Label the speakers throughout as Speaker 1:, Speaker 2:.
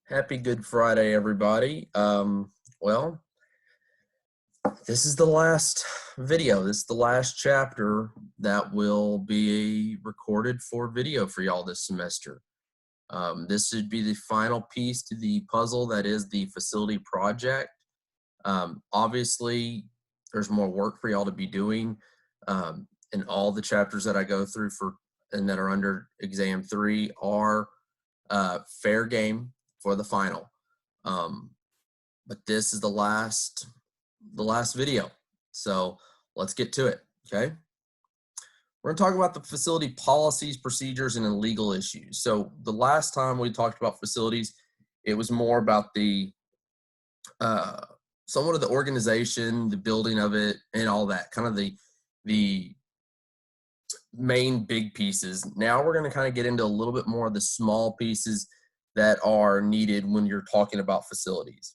Speaker 1: Happy Good Friday, everybody. Well, this is the last video. This is the last chapter that will be recorded for video for y'all this semester. This should be the final piece to the puzzle that is the facility project. Obviously, there's more work for y'all to be doing. And all the chapters that I go through and that are under exam 3 are fair game for the final. But this is the last video. So let's get to it, okay? We're gonna talk about the facility policies, procedures, and legal issues. So the last time we talked about facilities, it was more about the somewhat of the organization, the building of it, and all that, kind of the main big pieces. Now we're gonna kind of get into a little bit more of the small pieces that are needed when you're talking about facilities.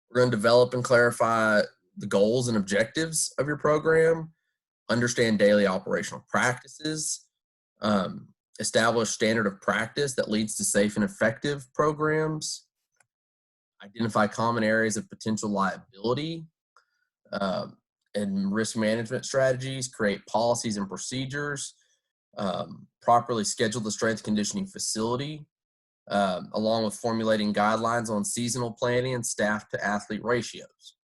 Speaker 1: We're going to develop and clarify the goals and objectives of your program, understand daily operational practices, establish standard of practice that leads to safe and effective programs, identify common areas of potential liability and risk management strategies, create policies and procedures, properly schedule the strength conditioning facility, along with formulating guidelines on seasonal planning and staff to athlete ratios.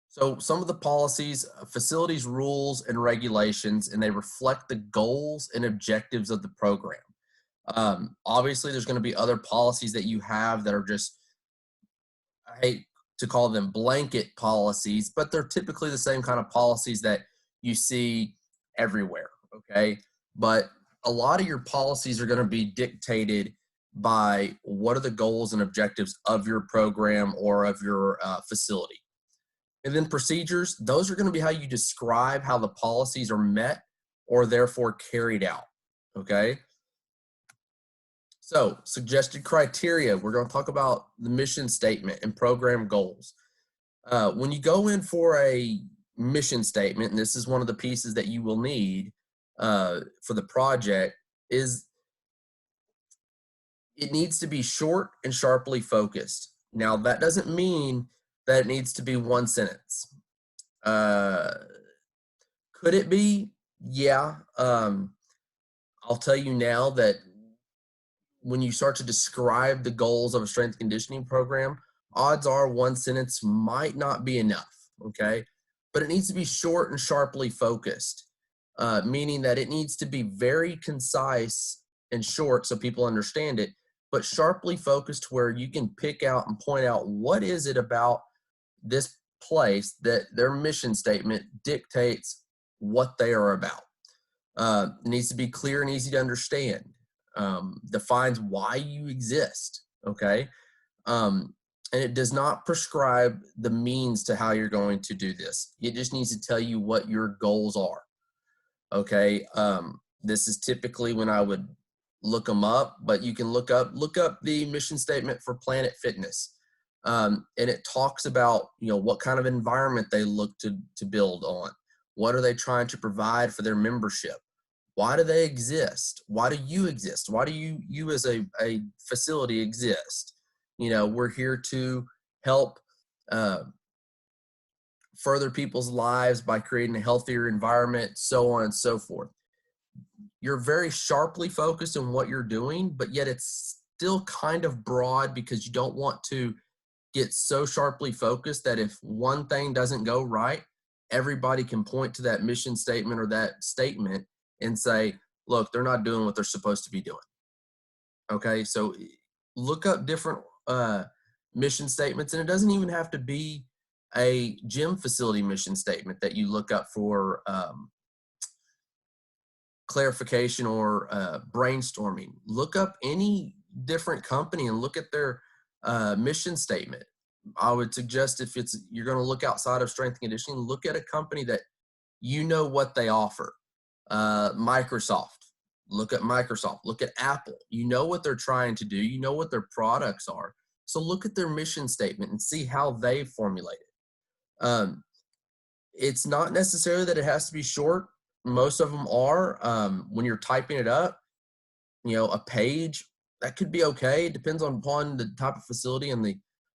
Speaker 1: So some of the policies, facilities, rules, and regulations, and they reflect the goals and objectives of the program. Obviously, there's going to be other policies that you have that are just, I hate to call them blanket policies, but they're typically the same kind of policies that you see everywhere, okay? But a lot of your policies are going to be dictated by what are the goals and objectives of your program or of your facility. And then procedures, those are going to be how you describe how the policies are met or therefore carried out, okay? So suggested criteria, we're going to talk about the mission statement and program goals. When you go in for a mission statement, and this is one of the pieces that you will need for the project, is it needs to be short and sharply focused. Now, that doesn't mean that it needs to be one sentence. Could it be? Yeah. I'll tell you now that when you start to describe the goals of a strength conditioning program, odds are one sentence might not be enough, okay? But it needs to be short and sharply focused, meaning that it needs to be very concise and short so people understand it, but sharply focused where you can pick out and point out what is it about this place that their mission statement dictates what they are about. It needs to be clear and easy to understand. Defines why you exist, okay? And it does not prescribe the means to how you're going to do this. It just needs to tell you what your goals are, okay? This is typically when I would look them up, but you can look up the mission statement for Planet Fitness. And it talks about, what kind of environment they look to build on. What are they trying to provide for their membership? Why do they exist? Why do you exist? Why do you as a facility exist? We're here to help further people's lives by creating a healthier environment, so on and so forth. You're very sharply focused on what you're doing, but yet it's still kind of broad because you don't want to get so sharply focused that if one thing doesn't go right, everybody can point to that mission statement or that statement and say, look, they're not doing what they're supposed to be doing. Okay, so look up different mission statements, and it doesn't even have to be a gym facility mission statement that you look up for clarification or brainstorming. Look up any different company and look at their mission statement. I would suggest if you're going to look outside of strength and conditioning, look at a company that what they offer. Microsoft. Look at Microsoft. Look at Apple. You know what they're trying to do. You know what their products are. So look at their mission statement and see how they formulate it. It's not necessarily that it has to be short. Most of them are. When you're typing it up, a page that could be okay. It depends upon the type of facility and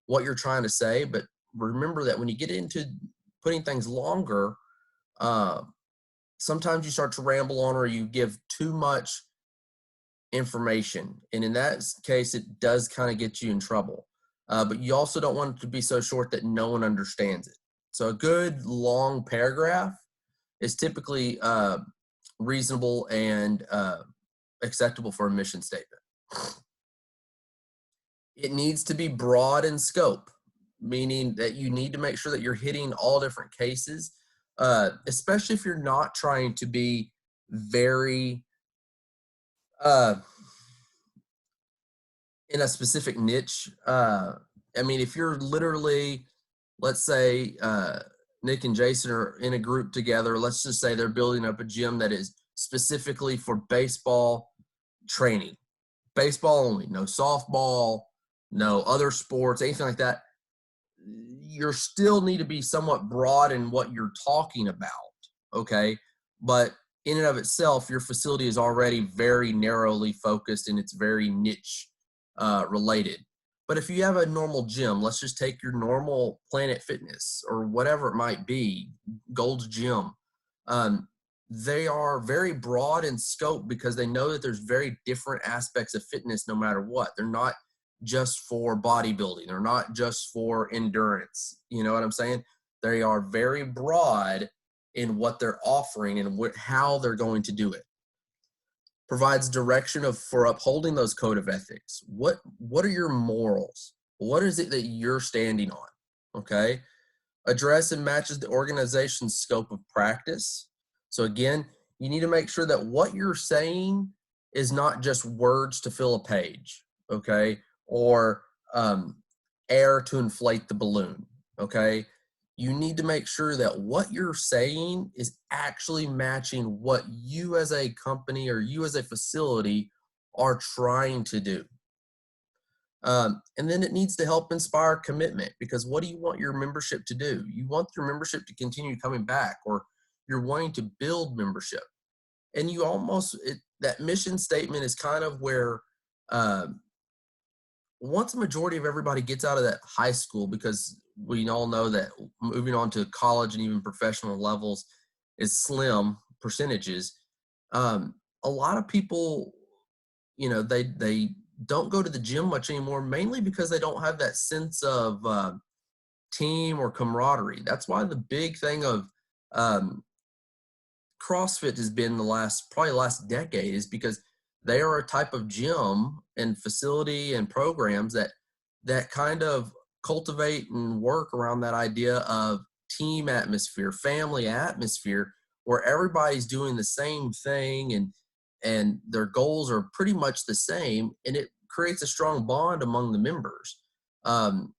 Speaker 1: what you're trying to say. But remember that when you get into putting things longer, uh, sometimes you start to ramble on or you give too much information. And in that case, it does kind of get you in trouble. But you also don't want it to be so short that no one understands it. So a good long paragraph is typically reasonable and acceptable for a mission statement. It needs to be broad in scope, meaning that you need to make sure that you're hitting all different cases, especially if you're not trying to be very uh, in a specific niche. I mean, if you're literally, let's say, Nick and Jason are in a group together. Let's just say they're building up a gym that is specifically for baseball training, baseball only, no softball, no other sports, anything like that. You still need to be somewhat broad in what you're talking about, okay? But in and of itself, your facility is already very narrowly focused and it's very niche related. But if you have a normal gym, let's just take your normal Planet Fitness or whatever it might be, Gold's Gym. They are very broad in scope because they know that there's very different aspects of fitness no matter what. They're not just for bodybuilding. They're not just for endurance. You know what I'm saying? They are very broad in what they're offering and how they're going to do it. Provides direction for upholding those code of ethics. What are your morals? What is it that you're standing on? Okay. Address and matches the organization's scope of practice. So again, you need to make sure that what you're saying is not just words to fill a page, okay, or air to inflate the balloon, okay. You need to make sure that what you're saying is actually matching what you as a company or you as a facility are trying to do. And then it needs to help inspire commitment, because what do you want your membership to do? You want your membership to continue coming back, or you're wanting to build membership. And you that mission statement is kind of where once a majority of everybody gets out of that high school, because we all know that moving on to college and even professional levels is slim percentages. A lot of people, they don't go to the gym much anymore, mainly because they don't have that sense of team or camaraderie. That's why the big thing of CrossFit has been probably the last decade, is because they are a type of gym and facility and programs that kind of cultivate and work around that idea of team atmosphere, family atmosphere, where everybody's doing the same thing and their goals are pretty much the same, and it creates a strong bond among the members. And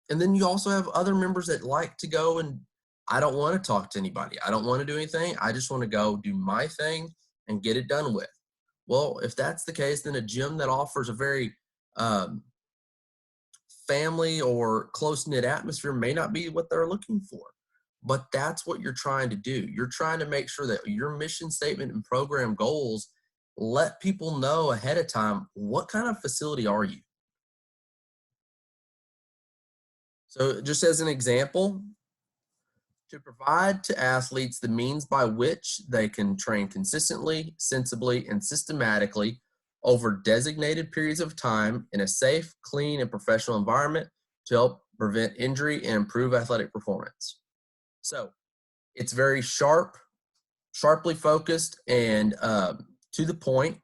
Speaker 1: then you also have other members that like to go and, I don't want to talk to anybody. I don't want to do anything. I just want to go do my thing and get it done with. Well, if that's the case, then a gym that offers a very family or close-knit atmosphere may not be what they're looking for. But that's what you're trying to do. You're trying to make sure that your mission statement and program goals let people know ahead of time, what kind of facility are you? So just as an example, to provide to athletes the means by which they can train consistently, sensibly, and systematically over designated periods of time in a safe, clean, and professional environment to help prevent injury and improve athletic performance. So it's very sharply focused, and to the point,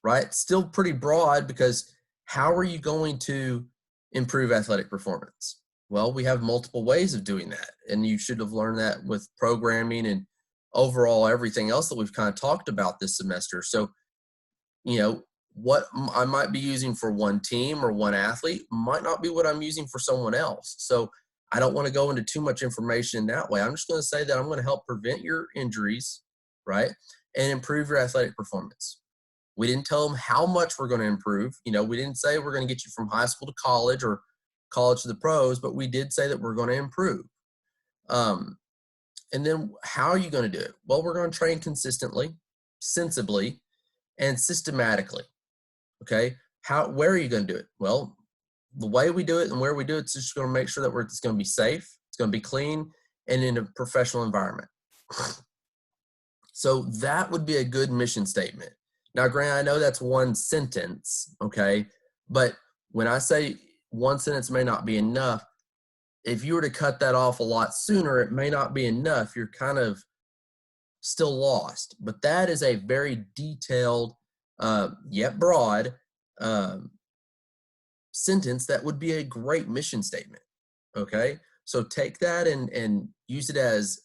Speaker 1: right? Still pretty broad, because how are you going to improve athletic performance? Well, we have multiple ways of doing that, and you should have learned that with programming and overall everything else that we've kind of talked about this semester. So, what I might be using for one team or one athlete might not be what I'm using for someone else. So I don't want to go into too much information in that way. I'm just going to say that I'm going to help prevent your injuries, right, and improve your athletic performance. We didn't tell them how much we're going to improve. We didn't say we're going to get you from high school to college or college to the pros, but we did say that we're going to improve. And then how are you going to do it? Well, we're going to train consistently, sensibly, and systematically. Okay. Where are you going to do it? Well, the way we do it and where we do it is just going to make sure that it's going to be safe, it's going to be clean, and in a professional environment. So that would be a good mission statement. Now, Grant, I know that's one sentence, okay? But when I say one sentence may not be enough, if you were to cut that off a lot sooner, it may not be enough. You're kind of still lost. But that is a very detailed, yet broad sentence that would be a great mission statement, okay? So take that and use it as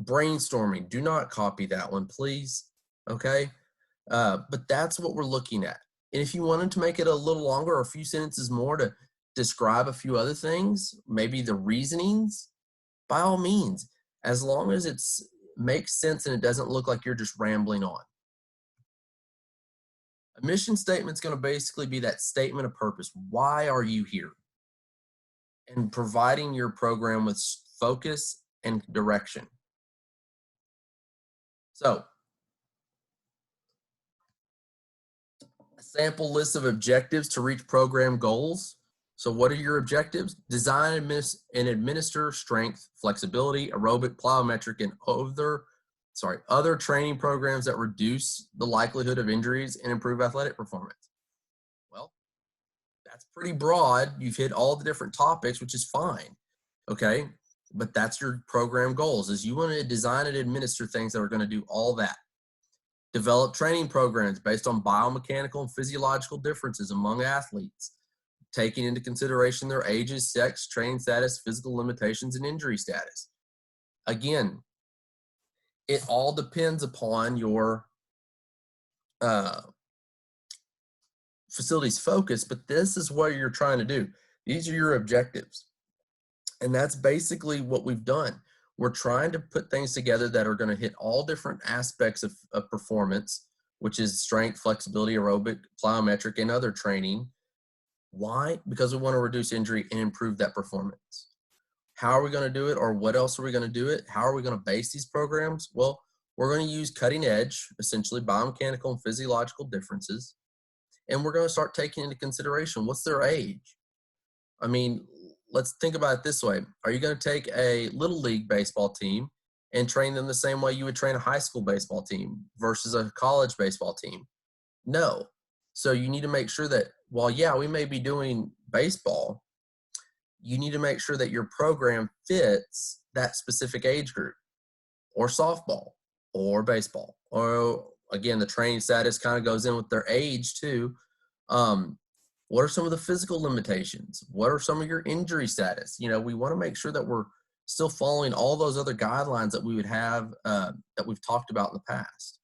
Speaker 1: brainstorming. Do not copy that one, please, okay? But that's what we're looking at. And if you wanted to make it a little longer or a few sentences more to describe a few other things, maybe the reasonings, by all means, as long as it makes sense and it doesn't look like you're just rambling on. A mission statement is going to basically be that statement of purpose. Why are you here? And providing your program with focus and direction. So, a sample list of objectives to reach program goals. So what are your objectives? Design and administer strength, flexibility, aerobic, plyometric, and other training programs that reduce the likelihood of injuries and improve athletic performance. Well, that's pretty broad. You've hit all the different topics, which is fine, okay? But that's your program goals, is you want to design and administer things that are going to do all that. Develop training programs based on biomechanical and physiological differences among athletes, taking into consideration their ages, sex, training status, physical limitations, and injury status. Again, it all depends upon your facility's focus, but this is what you're trying to do. These are your objectives. And that's basically what we've done. We're trying to put things together that are going to hit all different aspects of performance, which is strength, flexibility, aerobic, plyometric, and other training. Why? Because we want to reduce injury and improve that performance. How are we going to do it, or what else are we going to do it? How are we going to base these programs? Well, we're going to use cutting edge, essentially biomechanical and physiological differences, and we're going to start taking into consideration what's their age. I mean, let's think about it this way. Are you going to take a little league baseball team and train them the same way you would train a high school baseball team versus a college baseball team? No. So you need to make sure that while, yeah, we may be doing baseball, you need to make sure that your program fits that specific age group, or softball, or baseball, or again, the training status kind of goes in with their age too. What are some of the physical limitations? What are some of your injury status? You know, we want to make sure that we're still following all those other guidelines that we would have, that we've talked about in the past.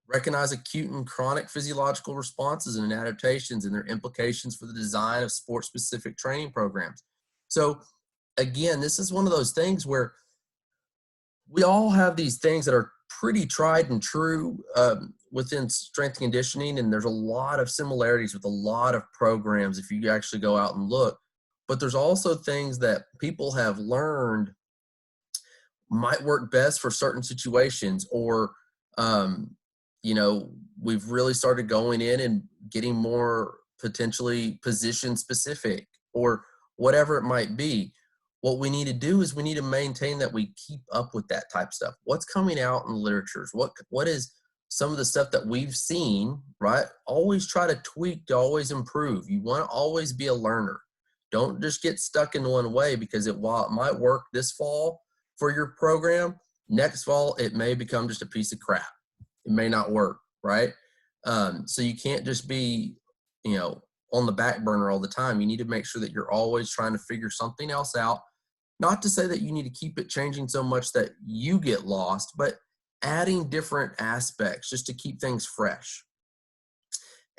Speaker 1: Recognize acute and chronic physiological responses and adaptations and their implications for the design of sport-specific training programs. So again, this is one of those things where we all have these things that are pretty tried and true within strength and conditioning, and there's a lot of similarities with a lot of programs if you actually go out and look. But there's also things that people have learned might work best for certain situations, or you know, we've really started going in and getting more potentially position specific, or whatever it might be. What we need to do is we need to maintain that we keep up with that type of stuff. What's coming out in the literatures? What is some of the stuff that we've seen, right? Always try to tweak to always improve. You want to always be a learner. Don't just get stuck in one way, because while it might work this fall for your program, next fall it may become just a piece of crap. It may not work, right? So you can't just be, you know, on the back burner all the time. You need to make sure that you're always trying to figure something else out. Not to say that you need to keep it changing so much that you get lost, but adding different aspects just to keep things fresh.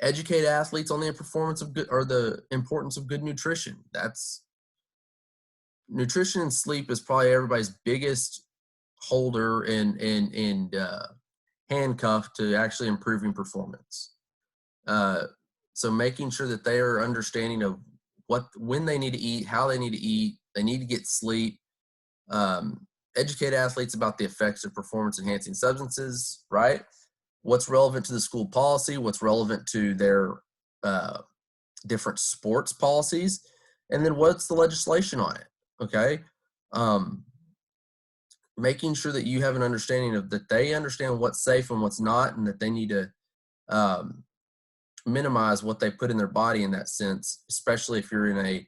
Speaker 1: Educate athletes on the the importance of good nutrition. Nutrition and sleep is probably everybody's biggest holder and handcuff to actually improving performance. So making sure that they are understanding of when they need to eat, how they need to eat, they need to get sleep. Educate athletes about the effects of performance enhancing substances, right? what's relevant to the school policy, what's relevant to their different sports policies, and then what's the legislation on it, okay? Making sure that you have an understanding of that they understand what's safe and what's not, and that they need to minimize what they put in their body in that sense, especially if you're in a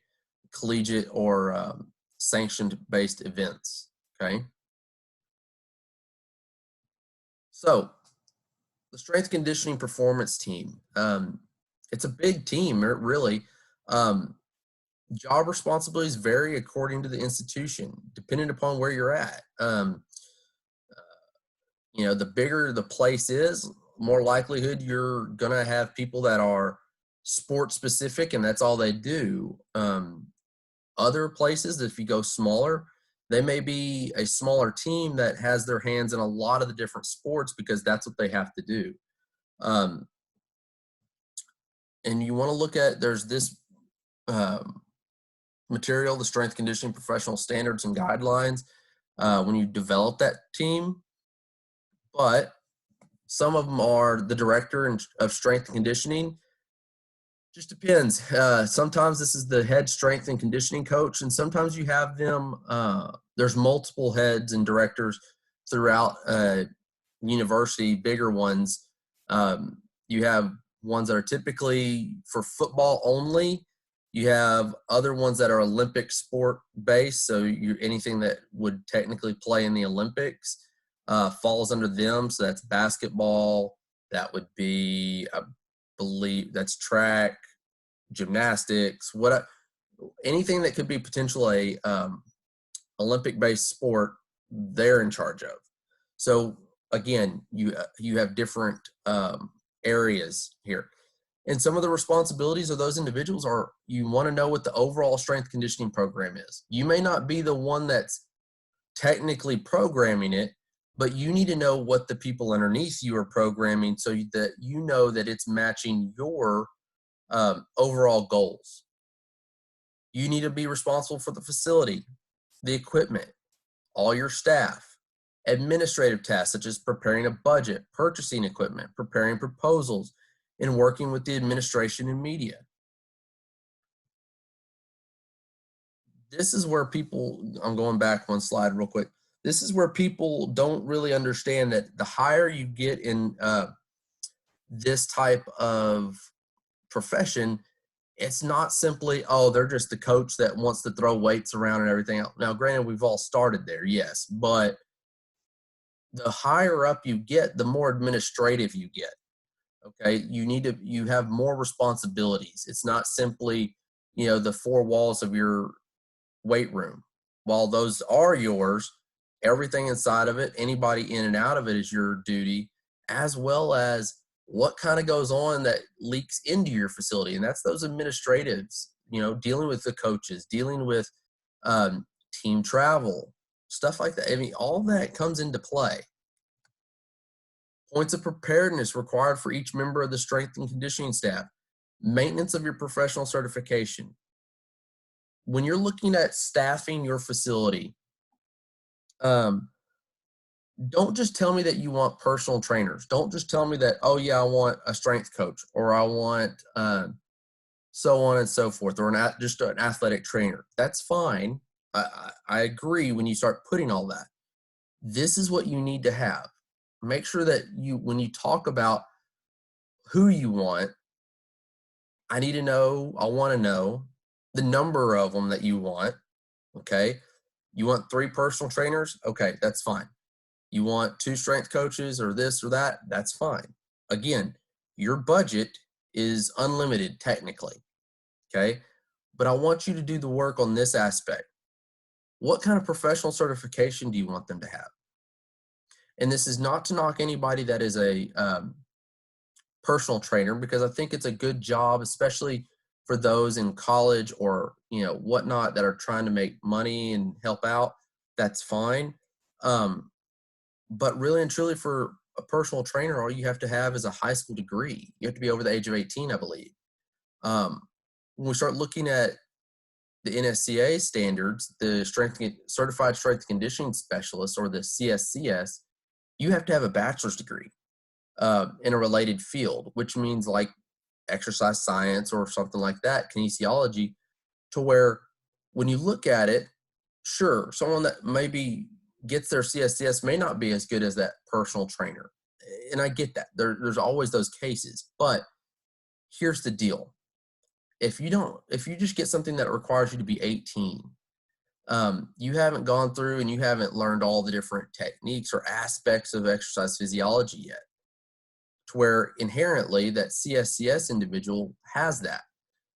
Speaker 1: collegiate or sanctioned-based events, okay? So the strength conditioning performance team, it's a big team, really. Job responsibilities vary according to the institution, depending upon where you're at. The bigger the place is, more likelihood you're going to have people that are sports specific and that's all they do. Other places, if you go smaller, they may be a smaller team that has their hands in a lot of the different sports because that's what they have to do. And you want to look at, there's this material, the strength conditioning professional standards and guidelines, when you develop that team. But some of them are the director of strength and conditioning. Just depends. Sometimes this is the head strength and conditioning coach, and sometimes you have them, there's multiple heads and directors throughout university, bigger ones. You have ones that are typically for football only. You have other ones that are Olympic sport based, so anything that would technically play in the Olympics falls under them. So that's basketball. That would be, I believe, that's track, gymnastics, anything that could be potentially Olympic-based sport, they're in charge of. So again, you have different areas here. And some of the responsibilities of those individuals are, you want to know what the overall strength conditioning program is. You may not be the one that's technically programming it, but you need to know what the people underneath you are programming so that you know that it's matching your overall goals. You need to be responsible for the facility, the equipment, all your staff, administrative tasks such as preparing a budget, purchasing equipment, preparing proposals, and working with the administration and media. This is where people, I'm going back one slide real quick. This is where people don't really understand that the higher you get in this type of profession, it's not simply, oh, they're just the coach that wants to throw weights around and everything else. Now, granted, we've all started there, yes, but the higher up you get, the more administrative you get. Okay, you have more responsibilities. It's not simply, the four walls of your weight room. While those are yours, everything inside of it, anybody in and out of it is your duty, as well as what kind of goes on that leaks into your facility. And that's those administratives, dealing with the coaches, dealing with team travel, stuff like that. I mean, all that comes into play. Points of preparedness required for each member of the strength and conditioning staff. Maintenance of your professional certification. When you're looking at staffing your facility, don't just tell me that you want personal trainers. Don't just tell me that, oh yeah, I want a strength coach, or I want so on and so forth, or just an athletic trainer. That's fine. I agree when you start putting all that. This is what you need to have. Make sure that when you talk about who you want, I want to know the number of them that you want, okay? You want 3 personal trainers? Okay, that's fine. You want 2 strength coaches or this or that? That's fine. Again, your budget is unlimited technically, okay? But I want you to do the work on this aspect. What kind of professional certification do you want them to have? And this is not to knock anybody that is a personal trainer, because I think it's a good job, especially for those in college or whatnot that are trying to make money and help out. That's fine. But really and truly, for a personal trainer, all you have to have is a high school degree. You have to be over the age of 18, I believe. When we start looking at the NSCA standards, the Certified Strength Conditioning Specialist, or the CSCS, you have to have a bachelor's degree. in a related field, which means like exercise science or something like that, kinesiology, to where when you look at it, sure, someone that maybe gets their CSCS may not be as good as that personal trainer. And I get that. There's always those cases. But here's the deal. If you just get something that requires you to be 18, you haven't gone through and you haven't learned all the different techniques or aspects of exercise physiology yet, to where inherently that CSCS individual has that.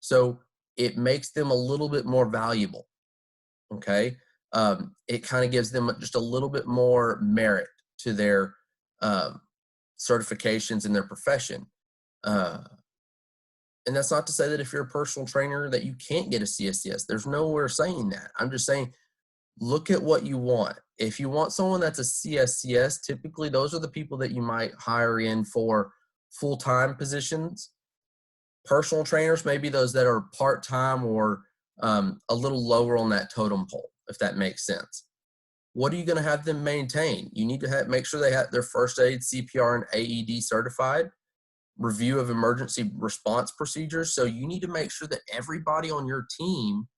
Speaker 1: So it makes them a little bit more valuable. Okay. It kind of gives them just a little bit more merit to their certifications in their profession. And that's not to say that if you're a personal trainer that you can't get a CSCS. There's nowhere saying that. I'm just saying, look at what you want. If you want someone that's a CSCS, typically those are the people that you might hire in for full-time positions. Personal trainers may be those that are part-time or a little lower on that totem pole, if that makes sense. What are you going to have them maintain? You need to make sure they have their first aid, CPR, and AED certified, review of emergency response procedures. So you need to make sure that everybody on your team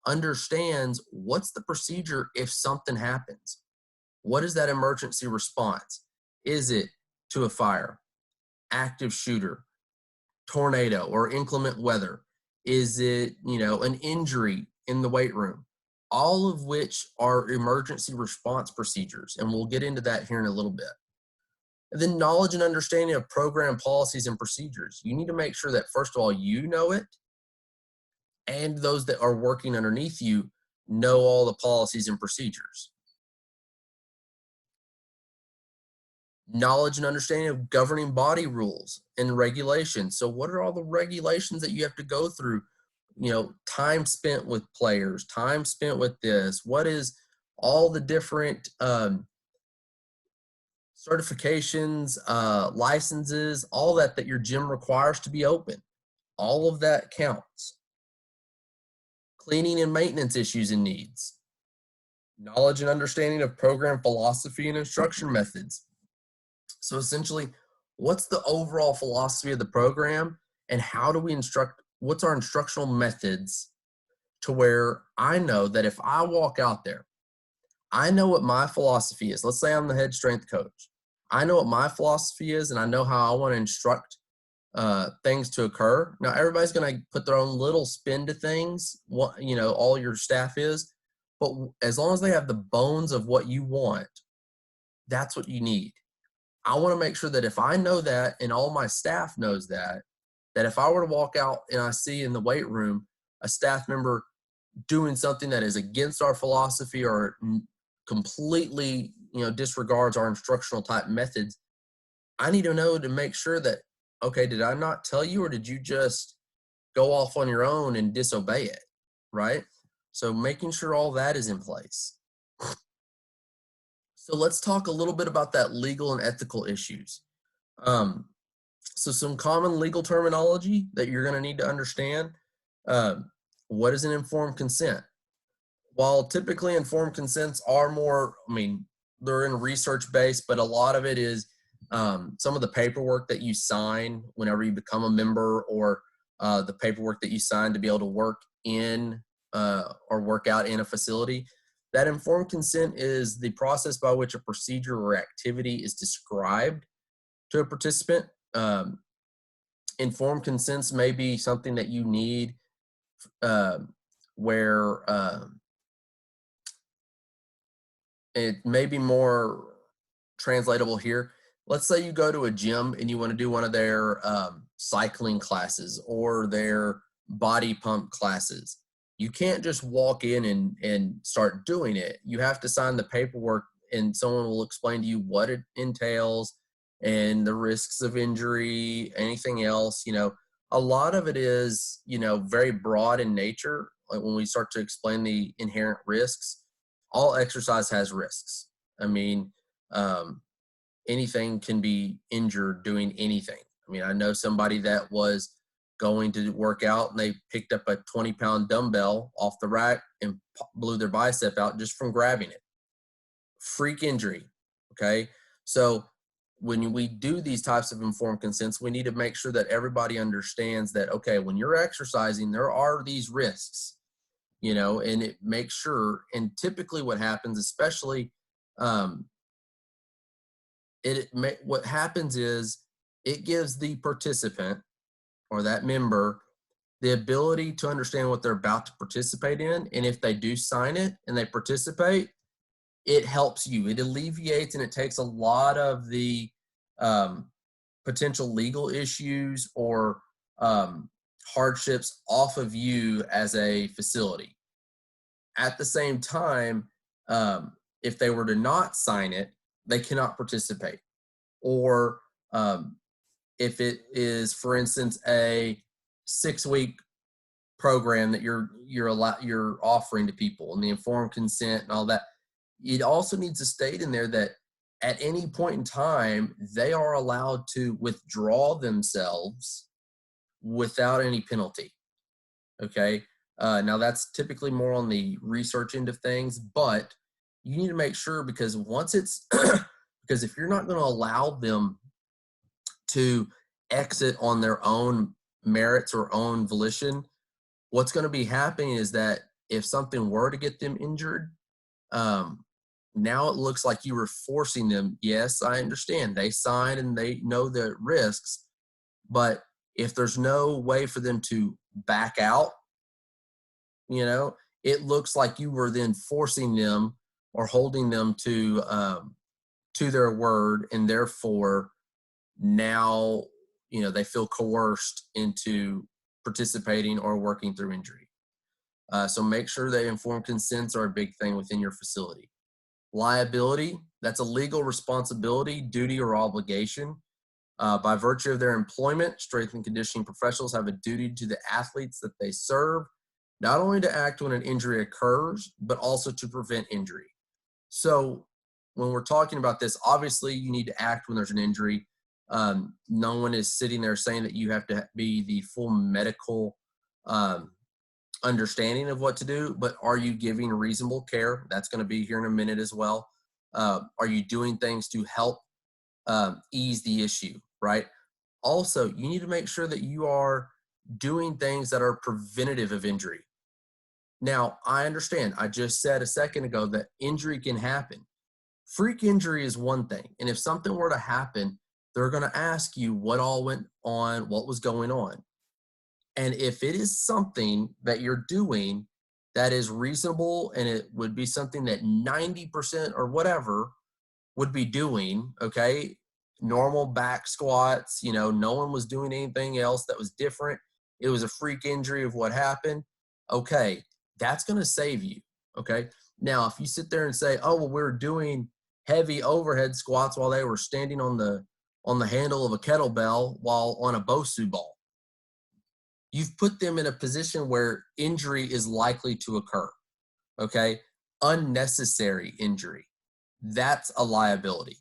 Speaker 1: understands what's the procedure if something happens. What is that emergency response? Is it to a fire, active shooter, tornado, or inclement weather? Is it, an injury in the weight room? All of which are emergency response procedures, and we'll get into that here in a little bit. And then knowledge and understanding of program policies and procedures. You need to make sure that, first of all, you know it, and those that are working underneath you know all the policies and procedures. Knowledge and understanding of governing body rules and regulations. So what are all the regulations that you have to go through? Time spent with players, time spent with this. What is all the different certifications, licenses, all that your gym requires to be open. All of that counts. Cleaning and maintenance issues and needs. Knowledge and understanding of program philosophy and instruction methods. So essentially, what's the overall philosophy of the program, and how do we instruct? What's our instructional methods to where I know that if I walk out there, I know what my philosophy is. Let's say I'm the head strength coach. I know what my philosophy is, and I know how I want to instruct things to occur. Now, everybody's going to put their own little spin to things, all your staff is. But as long as they have the bones of what you want, that's what you need. I want to make sure that if I know that and all my staff knows that if I were to walk out and I see in the weight room a staff member doing something that is against our philosophy or completely, disregards our instructional type methods, I need to know to make sure that, okay, did I not tell you, or did you just go off on your own and disobey it, right? So making sure all that is in place. So let's talk a little bit about that legal and ethical issues. So some common legal terminology that you're going to need to understand. What is an informed consent? While typically informed consents are more, they're in research based, but a lot of it is some of the paperwork that you sign whenever you become a member, or the paperwork that you sign to be able to work in or work out in a facility. That informed consent is the process by which a procedure or activity is described to a participant. Informed consents may be something that you need where it may be more translatable here. Let's say you go to a gym and you want to do one of their cycling classes or their body pump classes. You can't just walk in and start doing it. You have to sign the paperwork, and someone will explain to you what it entails and the risks of injury, anything else. A lot of it is, very broad in nature. Like when we start to explain the inherent risks, all exercise has risks. Anything can be injured doing anything. I know somebody that was going to work out and they picked up a 20-pound dumbbell off the rack and blew their bicep out just from grabbing it. Freak injury. Okay. So when we do these types of informed consents, we need to make sure that everybody understands that, okay, when you're exercising, there are these risks, you know, and it makes sure, and typically what happens, especially, what happens is it gives the participant or that member the ability to understand what they're about to participate in. And if they do sign it and they participate, it helps you. It alleviates and it takes a lot of the potential legal issues or hardships off of you as a facility. At the same time, if they were to not sign it, they cannot participate. Or if it is, for instance, a 6-week program that you're offering to people and the informed consent and all that, it also needs to state in there that at any point in time, they are allowed to withdraw themselves without any penalty. Okay. Now that's typically more on the research end of things, but you need to make sure, because once it's, because if you're not going to allow them to exit on their own merits or own volition, what's going to be happening is that if something were to get them injured, now it looks like you were forcing them. Yes, I understand. They signed and they know the risks, but if there's no way for them to back out, you know, it looks like you were then forcing them or holding them to their word, and therefore now, you know, they feel coerced into participating or working through injury. So make sure that informed consents are a big thing within your facility. Liability, that's a legal responsibility, duty, or obligation. By virtue of their employment, strength and conditioning professionals have a duty to the athletes that they serve, not only to act when an injury occurs, but also to prevent injury. So when we're talking about this, obviously you need to act when there's an injury. No one is sitting there saying that you have to be the full medical understanding of what to do, but are you giving reasonable care? That's going to be here in a minute as well. Are you doing things to help ease the issue, right? Also, you need to make sure that you are doing things that are preventative of injury. Now, I understand, I just said a second ago that injury can happen. Freak injury is one thing, and if something were to happen, they're going to ask you what all went on, what was going on. And if it is something that you're doing that is reasonable and it would be something that 90% or whatever would be doing, okay, normal back squats, you know, no one was doing anything else that was different. It was a freak injury of what happened. Okay, that's going to save you. Okay. Now, if you sit there and say, oh, well, we're doing heavy overhead squats while they were standing on the handle of a kettlebell while on a BOSU ball, you've put them in a position where injury is likely to occur. Okay. Unnecessary injury. That's a liability.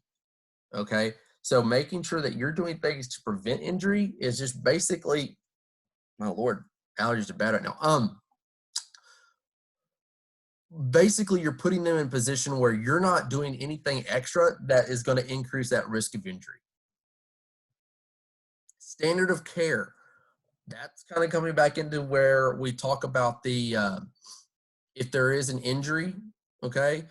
Speaker 1: Okay. So making sure that you're doing things to prevent injury is just basically, my Lord, allergies are bad right now. Basically you're putting them in a position where you're not doing anything extra that is going to increase that risk of injury. Standard of care. That's kind of coming back into where we talk about the, if there is an injury, okay,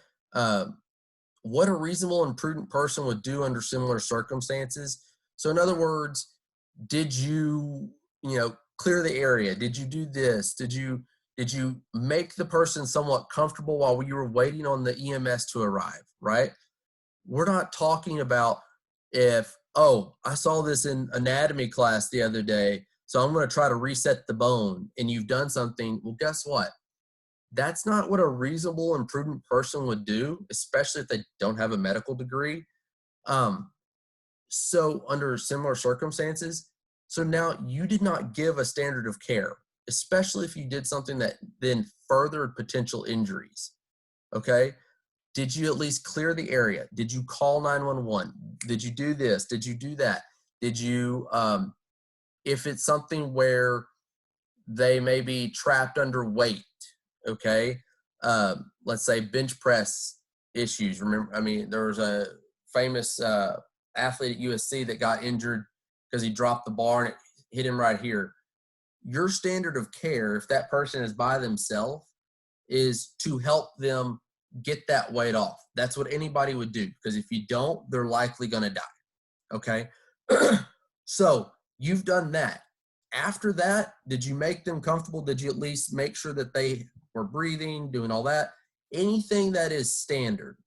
Speaker 1: what a reasonable and prudent person would do under similar circumstances. So in other words, did you clear the area? Did you do this? Did you make the person somewhat comfortable while you were waiting on the EMS to arrive, right? We're not talking about if, oh, I saw this in anatomy class the other day, so I'm going to try to reset the bone, and you've done something. Well, guess what? That's not what a reasonable and prudent person would do, especially if they don't have a medical degree. So under similar circumstances, so now you did not give a standard of care, especially if you did something that then furthered potential injuries. Okay. Did you at least clear the area? Did you call 911? Did you do this? Did you do that? Did you, if it's something where they may be trapped under weight, okay, let's say bench press issues. Remember, I mean, there was a famous athlete at USC that got injured because he dropped the bar and it hit him right here. Your standard of care, if that person is by themselves, is to help them get that weight off. That's what anybody would do, because if you don't, they're likely going to die. Okay. So you've done that. After that, did you make them comfortable? Did you at least make sure that they were breathing, doing all that? Anything that is standard,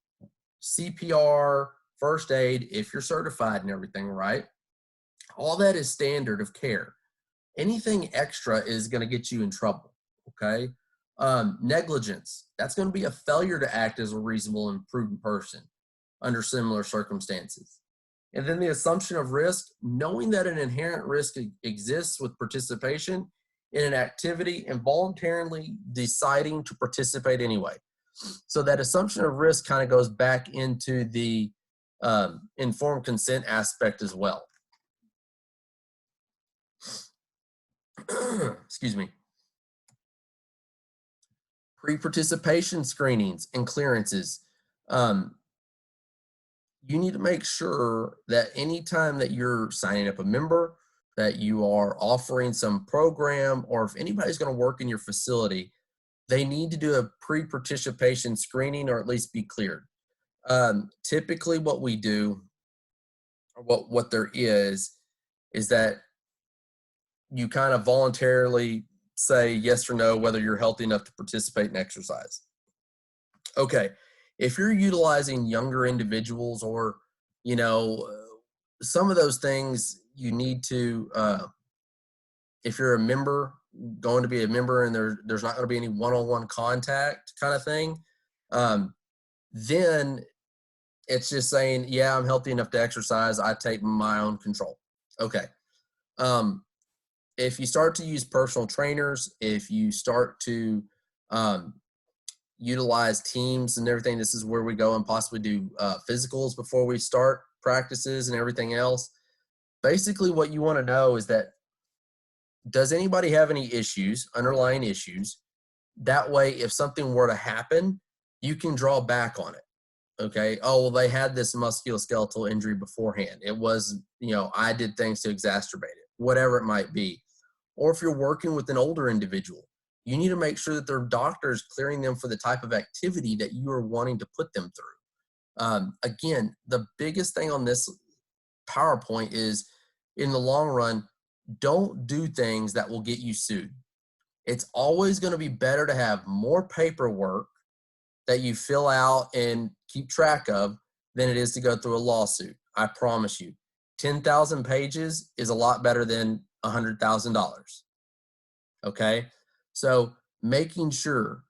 Speaker 1: CPR, first aid, if you're certified and everything, right? All that is standard of care. Anything extra is going to get you in trouble. Okay. Negligence, that's going to be a failure to act as a reasonable and prudent person under similar circumstances. And then the assumption of risk, knowing that an inherent risk exists with participation in an activity and voluntarily deciding to participate anyway. So that assumption of risk kind of goes back into the informed consent aspect as well. Excuse me. Pre-participation screenings and clearances. You need to make sure that anytime that you're signing up a member, that you are offering some program, or if anybody's going to work in your facility, they need to do a pre-participation screening or at least be cleared. Typically what we do, or what there is that you kind of voluntarily say yes or no whether you're healthy enough to participate in exercise. Okay, if you're utilizing younger individuals, or some of those things you need to, if you're a member, going to be a member, and there's not going to be any one-on-one contact kind of thing, then it's just saying, yeah, I'm healthy enough to exercise. I take my own control. Okay. If you start to use personal trainers, if you start to utilize teams and everything, this is where we go and possibly do physicals before we start practices and everything else. Basically, what you want to know is that, does anybody have any issues, underlying issues? That way, if something were to happen, you can draw back on it. Okay. Oh, well, they had this musculoskeletal injury beforehand. It was, I did things to exacerbate it, whatever it might be. Or if you're working with an older individual, you need to make sure that their doctor is clearing them for the type of activity that you are wanting to put them through. Again, the biggest thing on this PowerPoint is, in the long run, don't do things that will get you sued. It's always going to be better to have more paperwork that you fill out and keep track of than it is to go through a lawsuit. I promise you, 10,000 pages is a lot better than $100,000. Okay. So making sure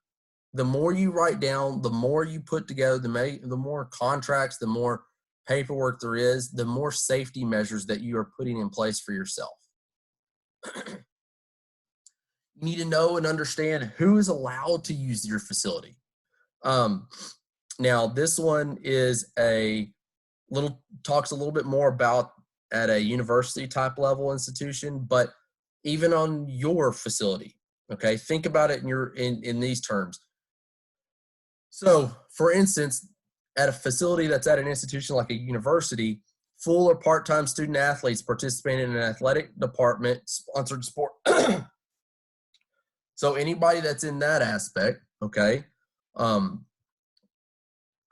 Speaker 1: the more you write down, the more you put together, the more contracts, the more paperwork there is, the more safety measures that you are putting in place for yourself. You need to know and understand who is allowed to use your facility. Now this one is talks a little bit more about at a university type level institution, but even on your facility, okay, think about it in these terms. So for instance, at a facility that's at an institution like a university, full or part-time student athletes participating in an athletic department sponsored sport. So anybody that's in that aspect, okay,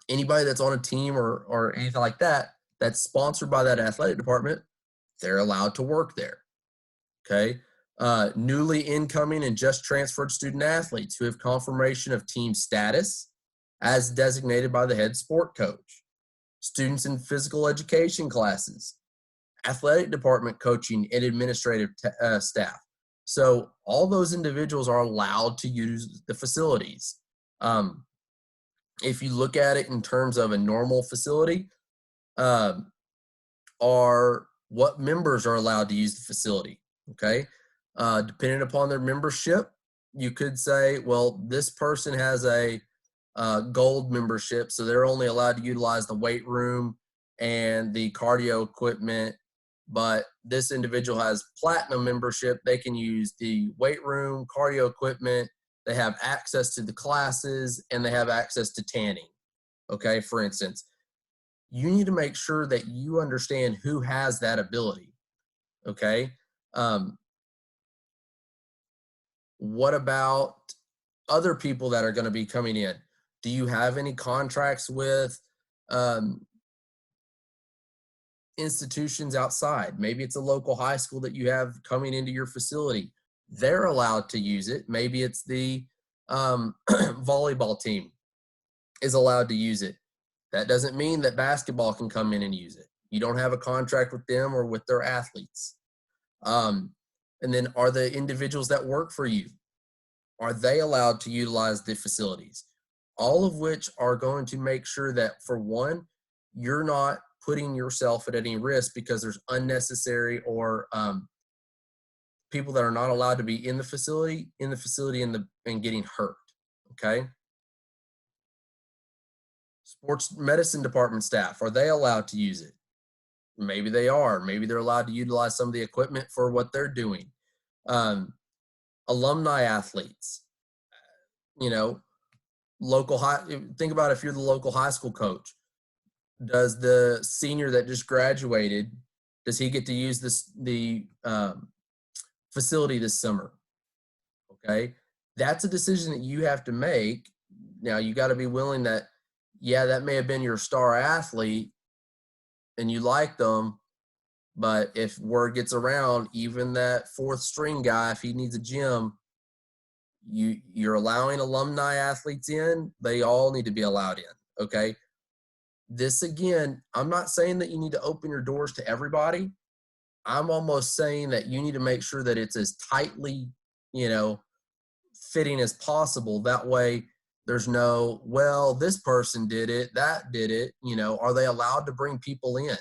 Speaker 1: anybody that's on a team or anything like that, that's sponsored by that athletic department, they're allowed to work there. Okay. Newly incoming and just transferred student athletes who have confirmation of team status as designated by the head sport coach. Students in physical education classes, athletic department coaching, and administrative staff. So all those individuals are allowed to use the facilities. If you look at it in terms of a normal facility, are what members are allowed to use the facility. Okay. Depending upon their membership, you could say, well, this person has a gold membership, so they're only allowed to utilize the weight room and the cardio equipment. But this individual has platinum membership. They can use the weight room, cardio equipment. They have access to the classes, and they have access to tanning. Okay, for instance. you need to make sure that you understand who has that ability. Okay. What about other people that are going to be coming in? Do you have any contracts with um, institutions outside? Maybe it's a local high school that you have coming into your facility. They're allowed to use it. Maybe it's the volleyball team is allowed to use it. That doesn't mean that basketball can come in and use it. You don't have a contract with them or with their athletes. And then are the individuals that work for you, are they allowed to utilize the facilities? All of which are going to make sure that, for one, you're not putting yourself at any risk because there's unnecessary or people that are not allowed to be in the facility and getting hurt. Okay. Sports medicine department staff, are they allowed to use it? Maybe they are. Maybe they're allowed to utilize some of the equipment for what they're doing. Alumni athletes, you know, local high. Think about if you're the local high school coach. Does the senior that just graduated, does he get to use the facility this summer? Okay, that's a decision that you have to make. Now you got to be willing that, yeah, that may have been your star athlete and you like them, but if word gets around, even that fourth string guy, if he needs a gym, you're allowing alumni athletes in, they all need to be allowed in. Okay. This, again, I'm not saying that you need to open your doors to everybody. I'm almost saying that you need to make sure that it's as tightly, fitting as possible. That way there's no, well, this person did it, that did it, are they allowed to bring people in?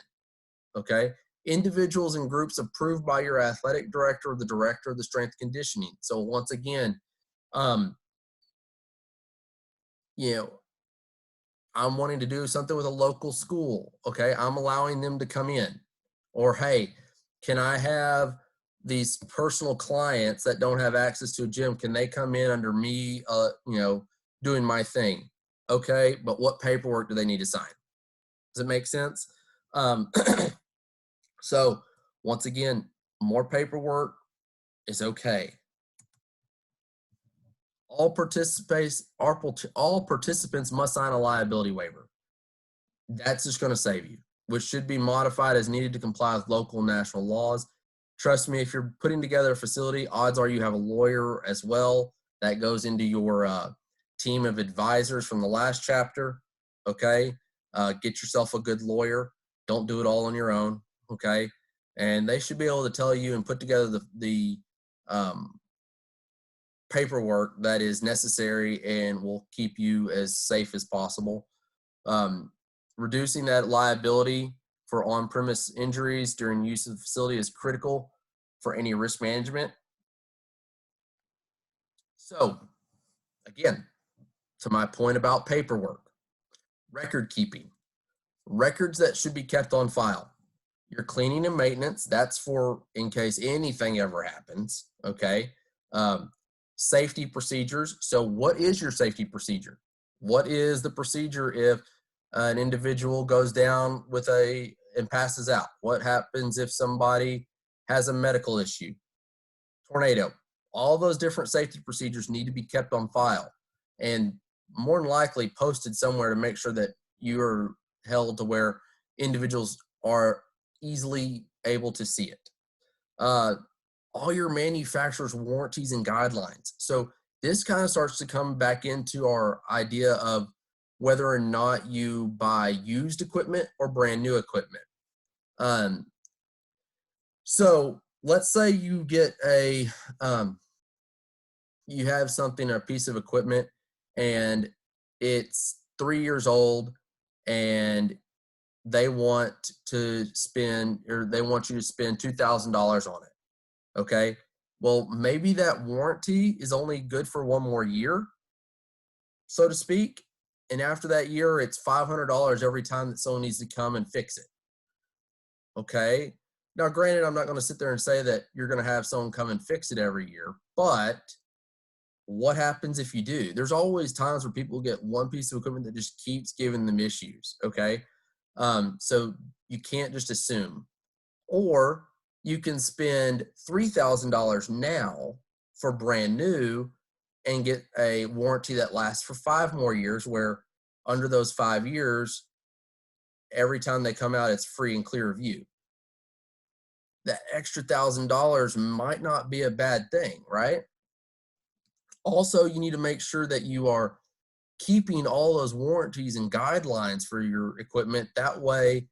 Speaker 1: Okay. Individuals and groups approved by your athletic director or the director of the strength conditioning. So once again, I'm wanting to do something with a local school. Okay. I'm allowing them to come in. Or, hey, can I have these personal clients that don't have access to a gym? Can they come in under me, doing my thing? Okay. But what paperwork do they need to sign? Does it make sense? So once again, more paperwork is okay. All participants must sign a liability waiver. That's just going to save you, which should be modified as needed to comply with local and national laws. Trust me, if you're putting together a facility, odds are you have a lawyer as well that goes into your team of advisors from the last chapter. Okay. Get yourself a good lawyer. Don't do it all on your own. Okay. And they should be able to tell you and put together the paperwork that is necessary and will keep you as safe as possible. Reducing that liability for on-premise injuries during use of the facility is critical for any risk management. So, again, to my point about paperwork, record keeping, records that should be kept on file. Your cleaning and maintenance, that's for in case anything ever happens, okay? Safety procedures. So what is your safety procedure? What is the procedure if an individual goes down and passes out? What happens if somebody has a medical issue? Tornado. All those different safety procedures need to be kept on file and more than likely posted somewhere to make sure that you are held to where individuals are easily able to see it. All your manufacturer's warranties and guidelines. So this kind of starts to come back into our idea of whether or not you buy used equipment or brand new equipment. So let's say you get you have a piece of equipment, and it's 3 years old, and they want you to spend $2,000 on it. Okay. Well, maybe that warranty is only good for one more year, so to speak. And after that year, it's $500 every time that someone needs to come and fix it. Okay. Now, granted, I'm not going to sit there and say that you're going to have someone come and fix it every year, but what happens if you do? There's always times where people get one piece of equipment that just keeps giving them issues. Okay. So you can't just assume. Or you can spend $3,000 now for brand new and get a warranty that lasts for 5 more years, where under those 5 years, every time they come out, it's free and clear of you. That extra $1,000 might not be a bad thing, right? Also, you need to make sure that you are keeping all those warranties and guidelines for your equipment. That way,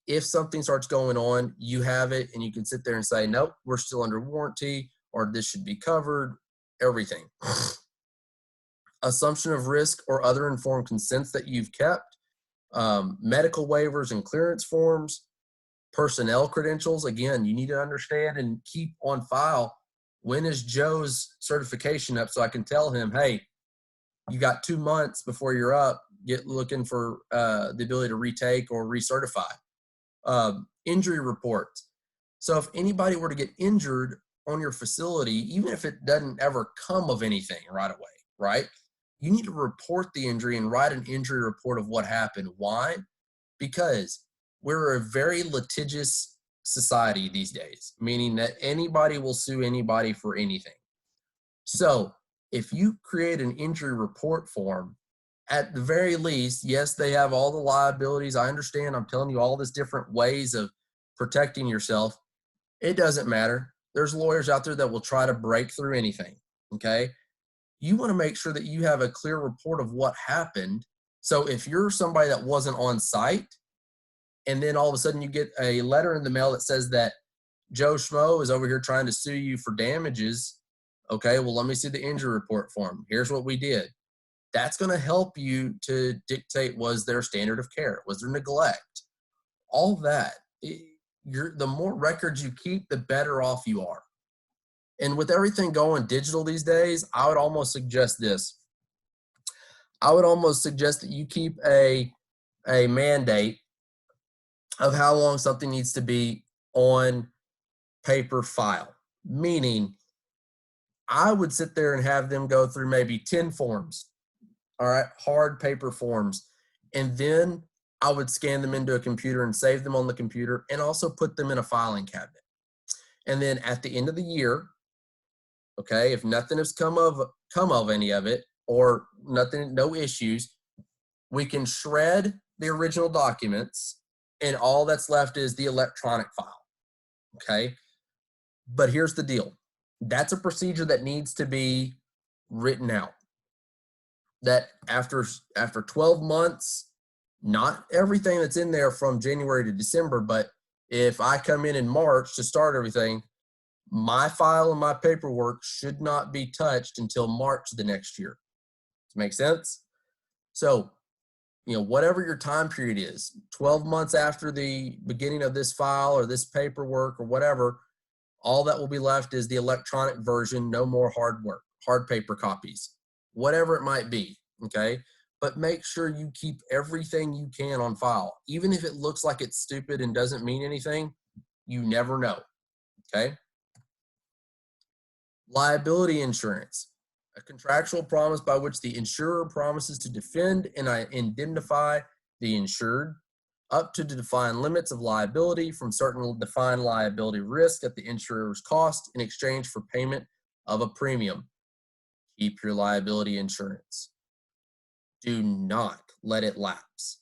Speaker 1: if something starts going on, you have it and you can sit there and say, nope, we're still under warranty, or this should be covered, everything. Assumption of risk or other informed consents that you've kept, medical waivers and clearance forms, personnel credentials. Again, you need to understand and keep on file, when is Joe's certification up, so I can tell him, hey, you got 2 months before you're up, get looking for the ability to retake or recertify. Injury reports. So if anybody were to get injured on your facility, even if it doesn't ever come of anything right away, right? You need to report the injury and write an injury report of what happened. Why? Because we're a very litigious society these days, meaning that anybody will sue anybody for anything. So if you create an injury report form, at the very least, yes, they have all the liabilities. I understand. I'm telling you all these different ways of protecting yourself. It doesn't matter. There's lawyers out there that will try to break through anything. Okay. You want to make sure that you have a clear report of what happened. So if you're somebody that wasn't on site, and then all of a sudden you get a letter in the mail that says that Joe Schmo is over here trying to sue you for damages. Okay, well, let me see the injury report form. Here's what we did. That's going to help you to dictate, was there standard of care? Was there neglect? All that. The more records you keep, the better off you are. And with everything going digital these days, I would almost suggest this. I would almost suggest that you keep a mandate of how long something needs to be on paper file. Meaning, I would sit there and have them go through maybe 10 forms, all right, hard paper forms. And then I would scan them into a computer and save them on the computer, and also put them in a filing cabinet. And then at the end of the year, okay, if nothing has come of any of it, or nothing, no issues, we can shred the original documents, and all that's left is the electronic file. Okay. But here's the deal. That's a procedure that needs to be written out. That after 12 months, not everything that's in there from January to December, but if I come in March to start everything, my file and my paperwork should not be touched until March the next year. Does it make sense? So, whatever your time period is, 12 months after the beginning of this file or this paperwork or whatever, all that will be left is the electronic version, no more hard paper copies, whatever it might be, okay? But make sure you keep everything you can on file. Even if it looks like it's stupid and doesn't mean anything, you never know, okay? Liability insurance, a contractual promise by which the insurer promises to defend and indemnify the insured up to the defined limits of liability from certain defined liability risk at the insurer's cost in exchange for payment of a premium. Keep your liability insurance. Do not let it lapse.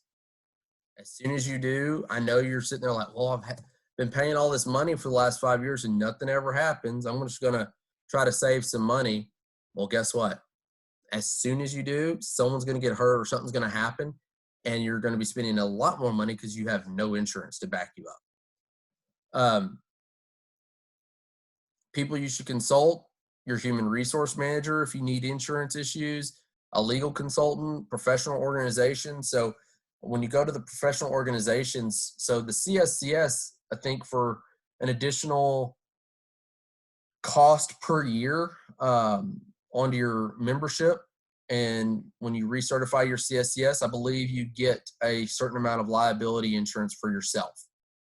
Speaker 1: As soon as you do, I know you're sitting there like, well, I've been paying all this money for the last 5 years and nothing ever happens. I'm just going to try to save some money. Well, guess what? As soon as you do, someone's going to get hurt or something's going to happen, and you're going to be spending a lot more money because you have no insurance to back you up. People you should consult: your human resource manager if you need insurance issues, a legal consultant, professional organization. So when you go to the professional organizations, so the CSCS, I think for an additional cost per year onto your membership, and when you recertify your CSCS, I believe you get a certain amount of liability insurance for yourself.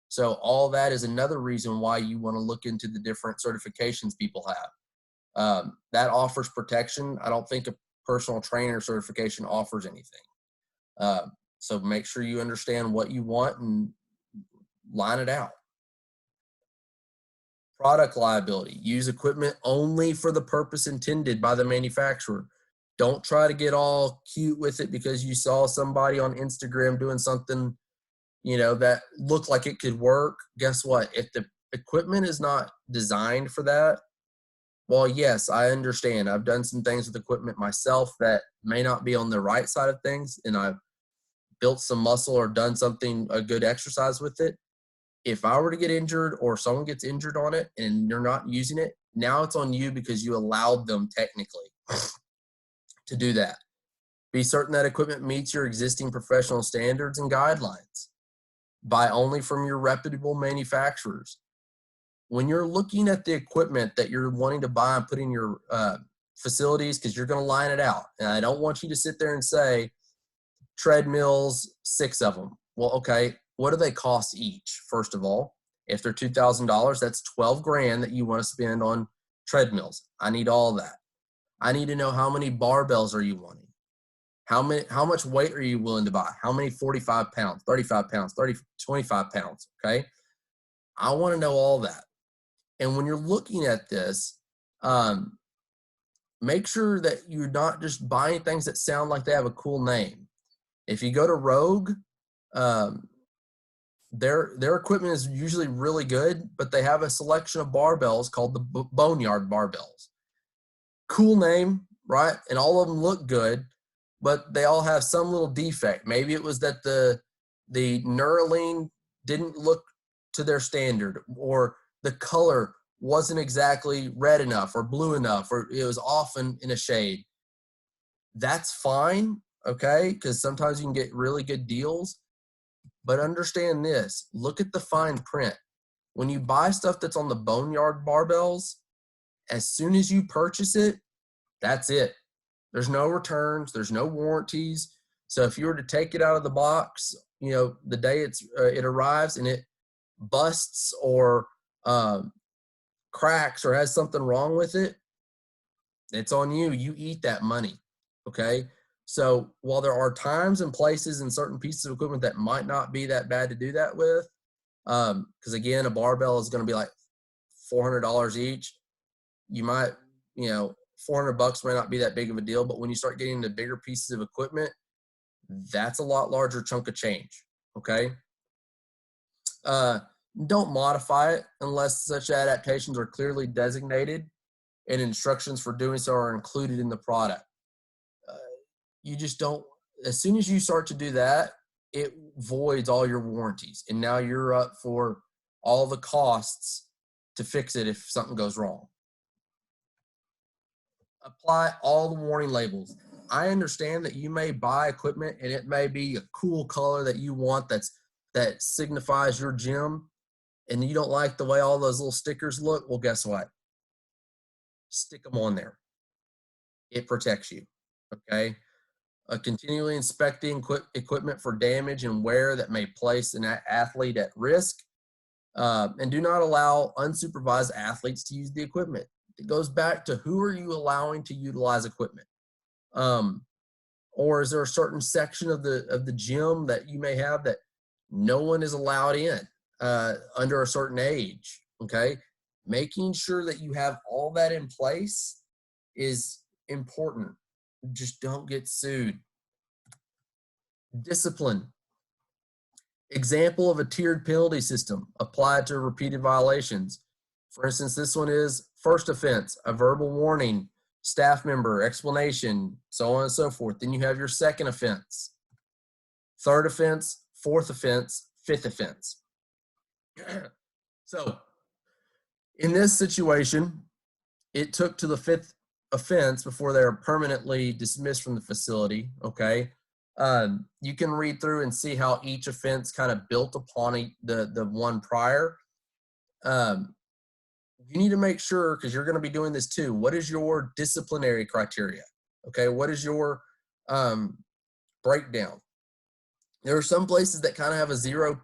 Speaker 1: So all that is another reason why you want to look into the different certifications people have. That offers protection. I don't think a personal trainer certification offers anything. So make sure you understand what you want and line it out. Product liability. Use equipment only for the purpose intended by the manufacturer. Don't try to get all cute with it because you saw somebody on Instagram doing something, that looked like it could work. Guess what? If the equipment is not designed for that, well, yes, I understand. I've done some things with equipment myself that may not be on the right side of things, and I've built some muscle or done a good exercise with it. If I were to get injured or someone gets injured on it and you're not using it, now it's on you because you allowed them technically to do that. Be certain that equipment meets your existing professional standards and guidelines. Buy only from your reputable manufacturers. When you're looking at the equipment that you're wanting to buy and put in your facilities, because you're going to line it out. And I don't want you to sit there and say, treadmills, 6 of them. Well, okay, what do they cost each? First of all, if they're $2,000, that's $12,000 that you want to spend on treadmills. I need all that. I need to know how many barbells are you wanting? How much weight are you willing to buy? How many 45 pounds, 35 pounds, 25 pounds, okay? I want to know all that. And when you're looking at this, make sure that you're not just buying things that sound like they have a cool name. If you go to Rogue, their equipment is usually really good, but they have a selection of barbells called the Boneyard barbells. Cool name, right? And all of them look good, but they all have some little defect. Maybe it was that the knurling didn't look to their standard, or the color wasn't exactly red enough or blue enough, or it was often in a shade. That's fine, okay? Because sometimes you can get really good deals. But understand this, look at the fine print. When you buy stuff that's on the Boneyard barbells, as soon as you purchase it, that's it. There's no returns, there's no warranties. So if you were to take it out of the box, the day it arrives and it busts or cracks or has something wrong with it, it's on you. You eat that money, okay? So while there are times and places and certain pieces of equipment that might not be that bad to do that with, because again, a barbell is going to be like $400 each. You might, $400 might not be that big of a deal, but when you start getting into bigger pieces of equipment, that's a lot larger chunk of change, okay? Don't modify it unless such adaptations are clearly designated and instructions for doing so are included in the product. You just don't, as soon as you start to do that, it voids all your warranties. And now you're up for all the costs to fix it if something goes wrong. Apply all the warning labels. I understand that you may buy equipment and it may be a cool color that you want that signifies your gym, and you don't like the way all those little stickers look. Well, guess what? Stick them on there. It protects you, okay? Continually inspecting equipment for damage and wear that may place an athlete at risk, and do not allow unsupervised athletes to use the equipment. It goes back to who are you allowing to utilize equipment? Or is there a certain section of the gym that you may have that no one is allowed in under a certain age, okay? Making sure that you have all that in place is important. Just don't get sued. Discipline. Example of a tiered penalty system applied to repeated violations. For instance, this one is first offense, a verbal warning, staff member, explanation, so on and so forth. Then you have your second offense, third offense, fourth offense, fifth offense. So in this situation, it took to the fifth offense before they were permanently dismissed from the facility, okay? You can read through and see how each offense kind of built upon the one prior. You need to make sure, because you're going to be doing this too, what is your disciplinary criteria? Okay, what is your breakdown? There are some places that kind of have a zero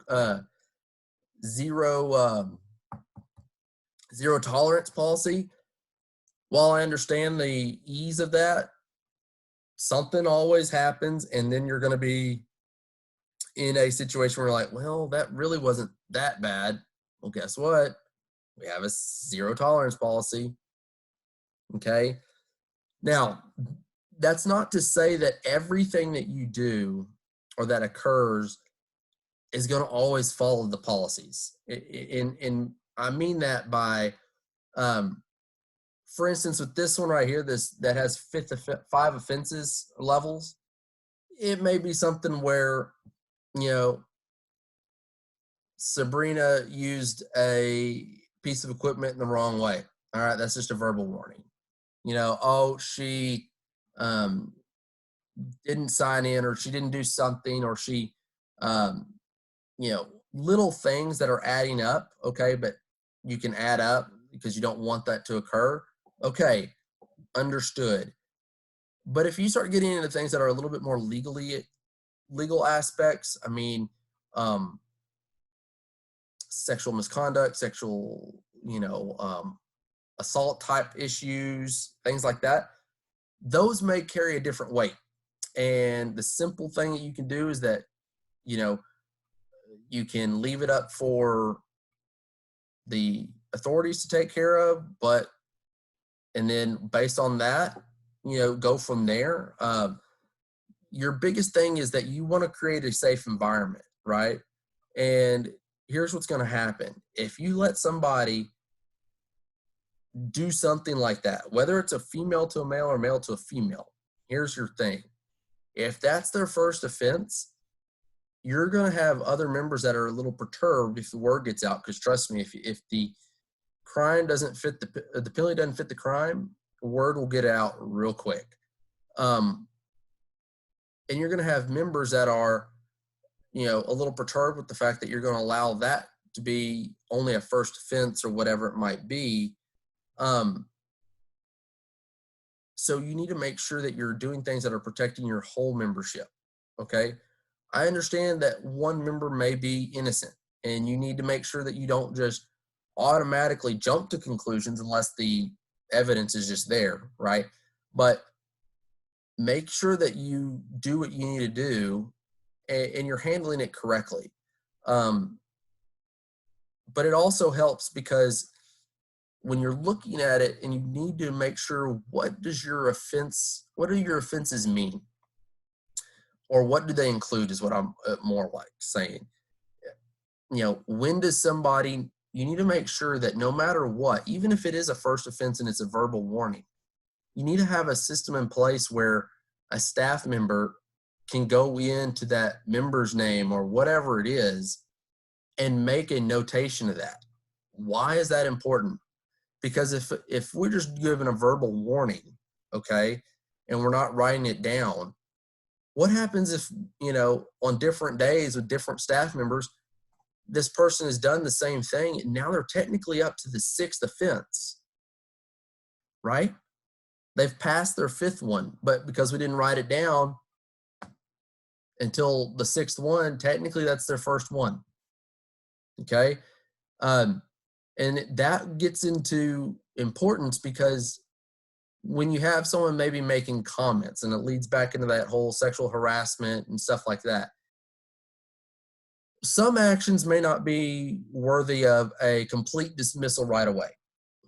Speaker 1: tolerance policy. While I understand the ease of that, something always happens, and then you're going to be in a situation where we're like, well, that really wasn't that bad. Well, guess what? We have a zero tolerance policy. Okay. Now, that's not to say that everything that you do or that occurs is going to always follow the policies. And I mean that by, for instance, with this one right here, this that has 5 offenses levels, it may be something where, you know, Sabrina used a piece of equipment in the wrong way. All right, that's just a verbal warning. You know, oh, she um, didn't sign in, or she didn't do something, or she, um, you know, little things that are adding up. Okay, but you can add up because you don't want that to occur. Okay, understood. But if you start getting into things that are a little bit more legal aspects, I mean, um, sexual misconduct, sexual, assault type issues, things like that, those may carry a different weight. And the simple thing that you can do is that, you know, you can leave it up for the authorities to take care of, and then based on that, go from there. Your biggest thing is that you want to create a safe environment, right? And here's what's going to happen. If you let somebody do something like that, whether it's a female to a male or male to a female, here's your thing. If that's their first offense, you're going to have other members that are a little perturbed if the word gets out. Because trust me, if the crime doesn't fit the penalty doesn't fit the crime, the word will get out real quick. And you're going to have members that are, a little perturbed with the fact that you're going to allow that to be only a first offense or whatever it might be. So you need to make sure that you're doing things that are protecting your whole membership. Okay. I understand that one member may be innocent, and you need to make sure that you don't just automatically jump to conclusions unless the evidence is just there, right? But make sure that you do what you need to do, and you're handling it correctly. But it also helps because when you're looking at it, and you need to make sure, what do your offenses mean? Or what do they include is what I'm more like saying. When does somebody, you need to make sure that no matter what, even if it is a first offense and it's a verbal warning, you need to have a system in place where a staff member can go into that member's name or whatever it is and make a notation of that. Why is that important? Because if we're just given a verbal warning, okay, and we're not writing it down, what happens if, on different days with different staff members, this person has done the same thing, and now they're technically up to the 6th offense, right? They've passed their 5th one, but because we didn't write it down until the 6th one, technically that's their first one, okay? And that gets into importance because when you have someone maybe making comments, and it leads back into that whole sexual harassment and stuff like that, some actions may not be worthy of a complete dismissal right away.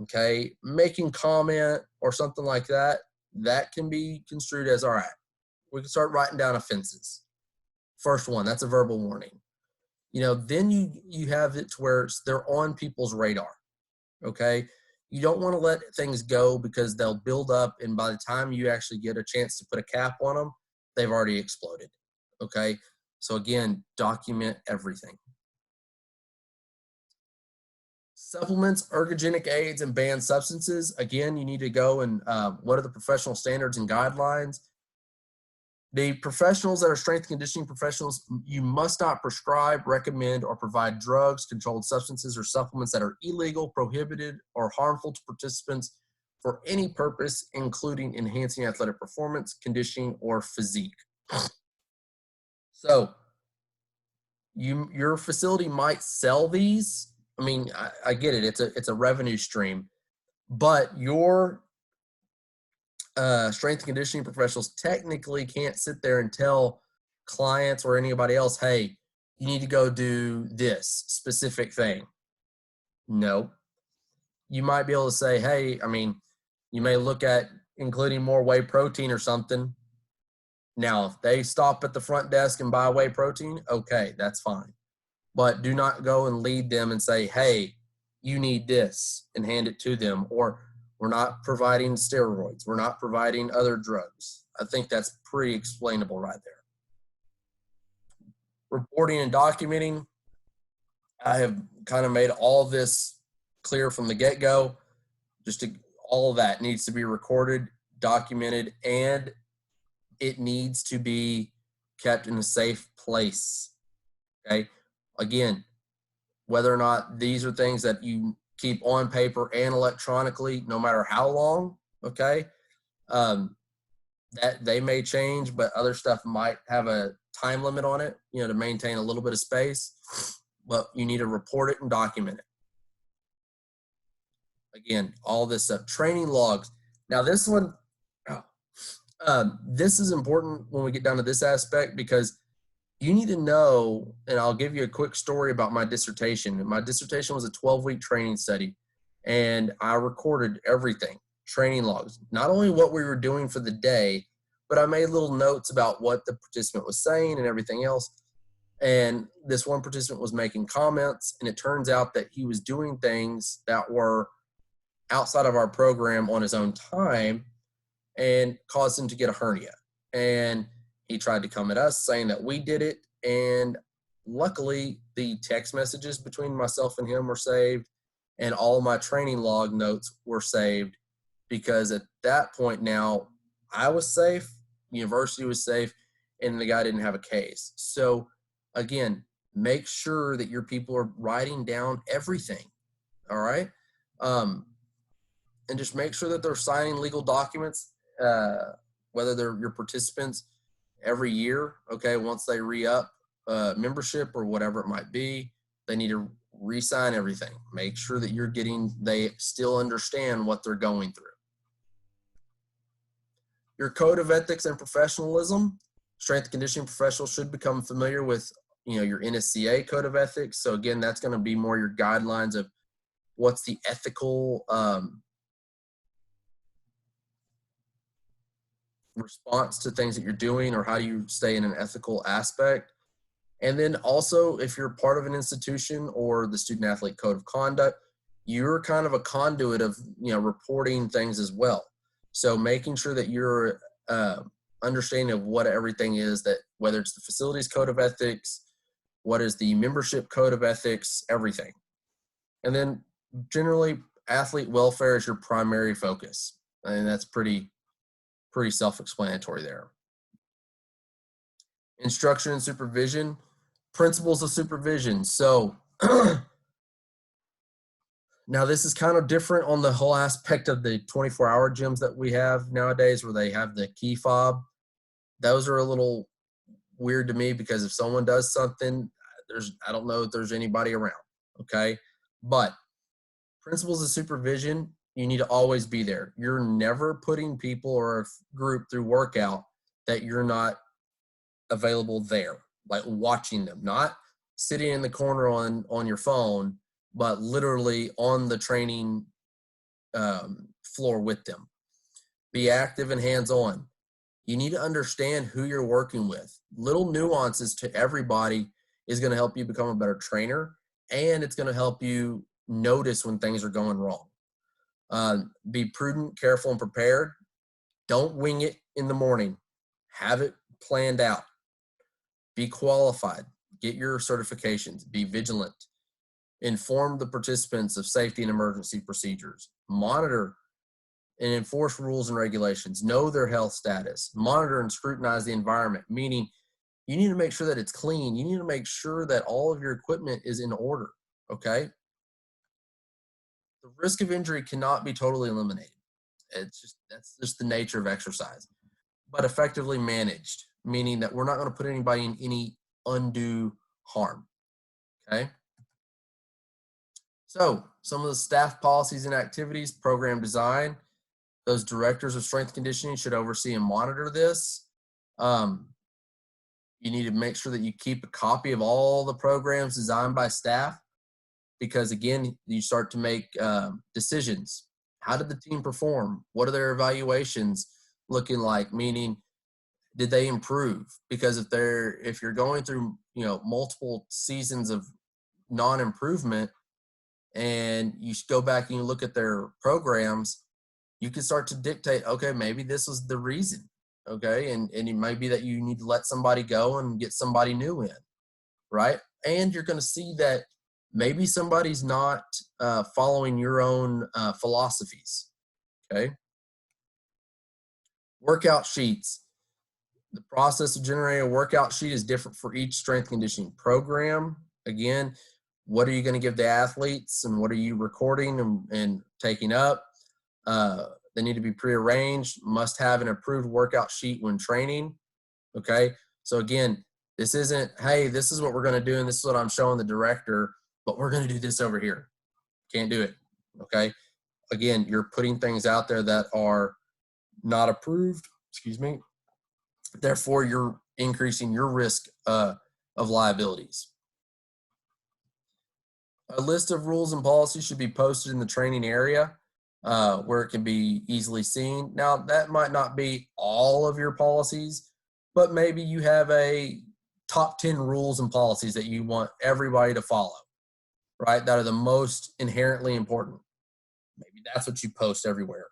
Speaker 1: Okay, making comment or something like that, that can be construed as, all right, we can start writing down offenses. First one, that's a verbal warning. Then you have it to where they're on people's radar. Okay, you don't want to let things go because they'll build up, and by the time you actually get a chance to put a cap on them, they've already exploded. Okay, so again, document everything. Supplements, ergogenic aids, and banned substances. Again, you need to go and what are the professional standards and guidelines? The professionals that are strength and conditioning professionals, you must not prescribe, recommend, or provide drugs, controlled substances, or supplements that are illegal, prohibited, or harmful to participants for any purpose, including enhancing athletic performance, conditioning, or physique. So your facility might sell these. I mean, I get it. It's a revenue stream, but your strength and conditioning professionals technically can't sit there and tell clients or anybody else, hey, you need to go do this specific thing. No. You might be able to say, hey, I mean, you may look at including more whey protein or something. Now, if they stop at the front desk and buy whey protein, okay, that's fine. But do not go and lead them and say, hey, you need this, and hand it to them. Or we're not providing steroids. We're not providing other drugs. I think that's pretty explainable right there. Reporting and documenting. I have kind of made all this clear from the get-go. All of that needs to be recorded, documented, and it needs to be kept in a safe place. Okay. Again, whether or not these are things that you keep on paper and electronically, no matter how long, okay, that they may change, but other stuff might have a time limit on it, to maintain a little bit of space, but you need to report it and document it. Again, all this stuff, training logs. Now this one, this is important when we get down to this aspect, because you need to know, and I'll give you a quick story about my dissertation. My dissertation was a 12-week training study, and I recorded everything, training logs, not only what we were doing for the day, but I made little notes about what the participant was saying and everything else. And this one participant was making comments, and it turns out that he was doing things that were outside of our program on his own time and caused him to get a hernia. And he tried to come at us saying that we did it. And luckily, the text messages between myself and him were saved, and all my training log notes were saved, because at that point now, I was safe, the university was safe, and the guy didn't have a case. So again, make sure that your people are writing down everything, all right? And just make sure that they're signing legal documents, whether they're your participants, every year, okay, once they re-up membership or whatever it might be, they need to re-sign everything. Make sure that they still understand what they're going through. Your code of ethics and professionalism. Strength and conditioning professionals should become familiar with, your NSCA code of ethics. So again, that's going to be more your guidelines of what's the ethical response to things that you're doing, or how do you stay in an ethical aspect. And then also, if you're part of an institution or the student athlete code of conduct, you're kind of a conduit of reporting things as well. So making sure that you're understanding of what everything is, that whether it's the facilities code of ethics, what is the membership code of ethics, everything. And then generally, athlete welfare is your primary focus. And that's pretty self-explanatory there. Instruction and supervision, principles of supervision. So now this is kind of different on the whole aspect of the 24-hour gyms that we have nowadays, where they have the key fob. Those are a little weird to me, because if someone does something, I don't know if there's anybody around, okay? But principles of supervision, you need to always be there. You're never putting people or a group through workout that you're not available there, like watching them, not sitting in the corner on your phone, but literally on the training floor with them. Be active and hands-on. You need to understand who you're working with. Little nuances to everybody is going to help you become a better trainer, and it's going to help you notice when things are going wrong. Be prudent, careful, and prepared. Don't wing it in the morning. Have it planned out. Be qualified. Get your certifications. Be vigilant. Inform the participants of safety and emergency procedures. Monitor and enforce rules and regulations. Know their health status. Monitor and scrutinize the environment, meaning you need to make sure that it's clean. You need to make sure that all of your equipment is in order, okay? The risk of injury cannot be totally eliminated. That's just the nature of exercise, but effectively managed, meaning that we're not going to put anybody in any undue harm, okay? So some of the staff policies and activities, program design, those directors of strength conditioning should oversee and monitor this. You need to make sure that you keep a copy of all the programs designed by staff, because again, you start to make decisions. How did the team perform? What are their evaluations looking like? Meaning, did they improve? Because if you're going through, multiple seasons of non-improvement, and you go back and you look at their programs, you can start to dictate, okay, maybe this was the reason. Okay. And it might be that you need to let somebody go and get somebody new in, right? And you're going to see that maybe somebody's not following your own philosophies. Okay. Workout sheets. The process of generating a workout sheet is different for each strength conditioning program. Again, what are you going to give the athletes, and what are you recording and taking up? They need to be prearranged, must have an approved workout sheet when training. Okay. So again, this isn't, hey, this is what we're going to do, and this is what I'm showing the director, but we're going to do this over here. Can't do it. Okay. Again, you're putting things out there that are not approved. Excuse me. Therefore, you're increasing your risk of liabilities. A list of rules and policies should be posted in the training area where it can be easily seen. Now, that might not be all of your policies, but maybe you have a top 10 rules and policies that you want everybody to follow, right? That are the most inherently important. Maybe that's what you post everywhere.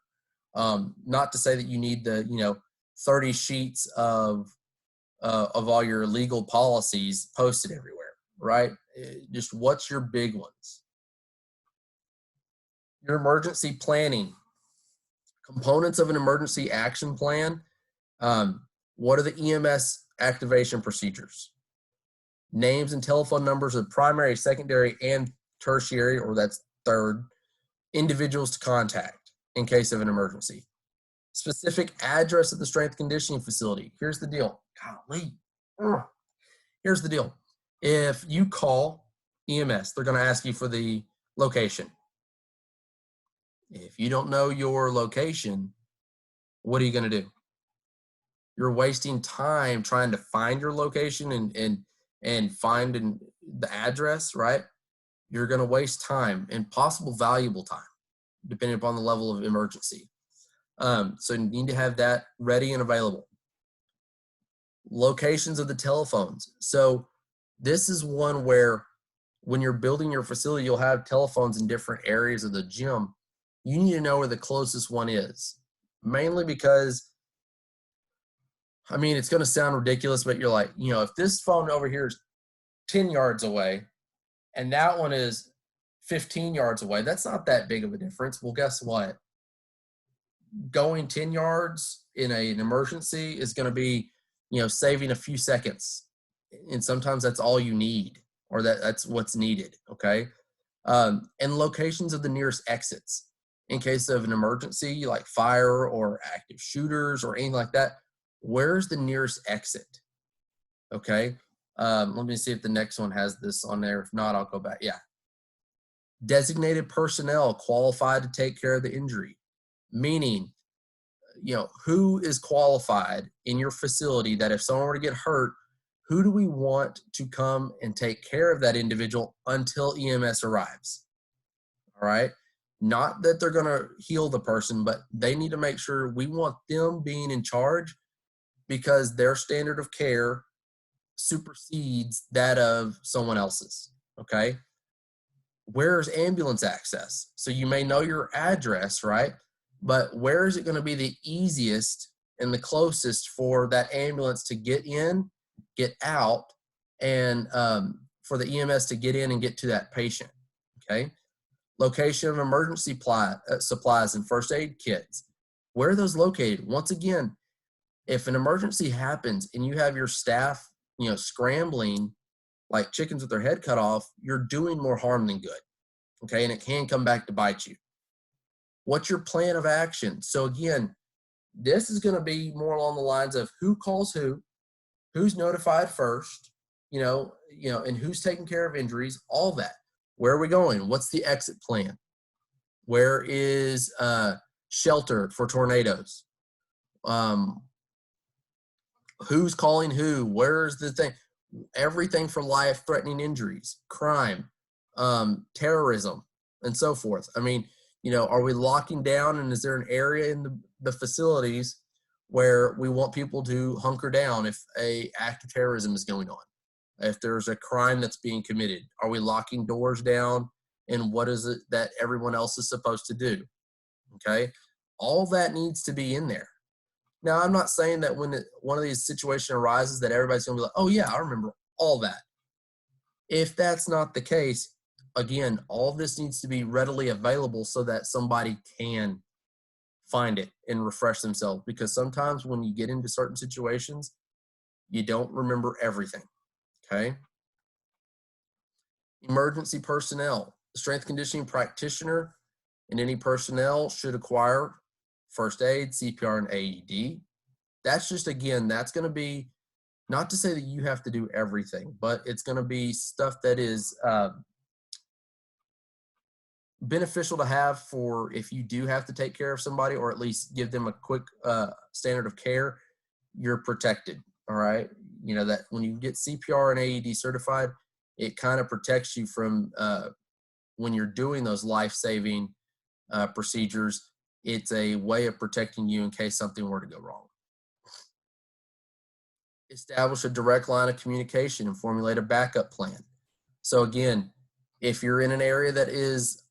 Speaker 1: Not to say that you need the 30 sheets of all your legal policies posted everywhere, right? Just what's your big ones? Your emergency planning. Components of an emergency action plan. What are the EMS activation procedures? Names and telephone numbers of primary, secondary, and tertiary, or that's third, individuals to contact in case of an emergency. Specific address of the strength conditioning facility. Here's the deal. Golly. Here's the deal. If you call EMS, they're going to ask you for the location. If you don't know your location, what are you going to do? You're wasting time trying to find your location and find the address, right? You're going to waste time and possible valuable time, depending upon the level of emergency. So you need to have that ready and available. Locations of the telephones. So this is one where when you're building your facility, you'll have telephones in different areas of the gym. You need to know where the closest one is, mainly because, I mean, it's going to sound ridiculous, but you're like, if this phone over here is 10 yards away and that one is 15 yards away, that's not that big of a difference. Well, guess what? Going 10 yards in an emergency is going to be, saving a few seconds. And sometimes that's all you need, or that's what's needed. Okay. And locations of the nearest exits in case of an emergency, like fire or active shooters or anything like that. Where's the nearest exit? Okay. Let me see if the next one has this on there. If not, I'll go back. Yeah. Designated personnel qualified to take care of the injury. Meaning, who is qualified in your facility that if someone were to get hurt, who do we want to come and take care of that individual until EMS arrives? All right. Not that they're going to heal the person, but they need to make sure we want them being in charge because their standard of care supersedes that of someone else's. Okay. Where's ambulance access? So you may know your address, right? But where is it going to be the easiest and the closest for that ambulance to get in, get out, and for the EMS to get in and get to that patient? Okay. Location of emergency supplies and first aid kits. Where are those located? Once again, if an emergency happens and you have your staff, scrambling like chickens with their head cut off, you're doing more harm than good. Okay. And it can come back to bite you. What's your plan of action? So again, this is going to be more along the lines of who calls who's notified first, and who's taking care of injuries, all that. Where are we going? What's the exit plan? Where is shelter for tornadoes? who's calling who, where's the thing, everything from life-threatening injuries, crime, terrorism, and so forth. I mean, are we locking down, and is there an area in the facilities where we want people to hunker down if a act of terrorism is going on? If there's a crime that's being committed, are we locking doors down? And what is it that everyone else is supposed to do? Okay. All that needs to be in there. Now, I'm not saying that when one of these situations arises that everybody's going to be like, oh yeah, I remember all that. If that's not the case, again, all of this needs to be readily available so that somebody can find it and refresh themselves. Because sometimes when you get into certain situations, you don't remember everything. Okay. Emergency personnel. The strength conditioning practitioner and any personnel should acquire first aid, CPR, and AED. That's just, again, that's going to be, not to say that you have to do everything, but it's going to be stuff that is beneficial to have for if you do have to take care of somebody, or at least give them a quick standard of care, you're protected. All right. That when you get CPR and AED certified, it kind of protects you from when you're doing those life-saving procedures. It's a way of protecting you in case something were to go wrong. Establish a direct line of communication and formulate a backup plan. So again, if you're in an area that is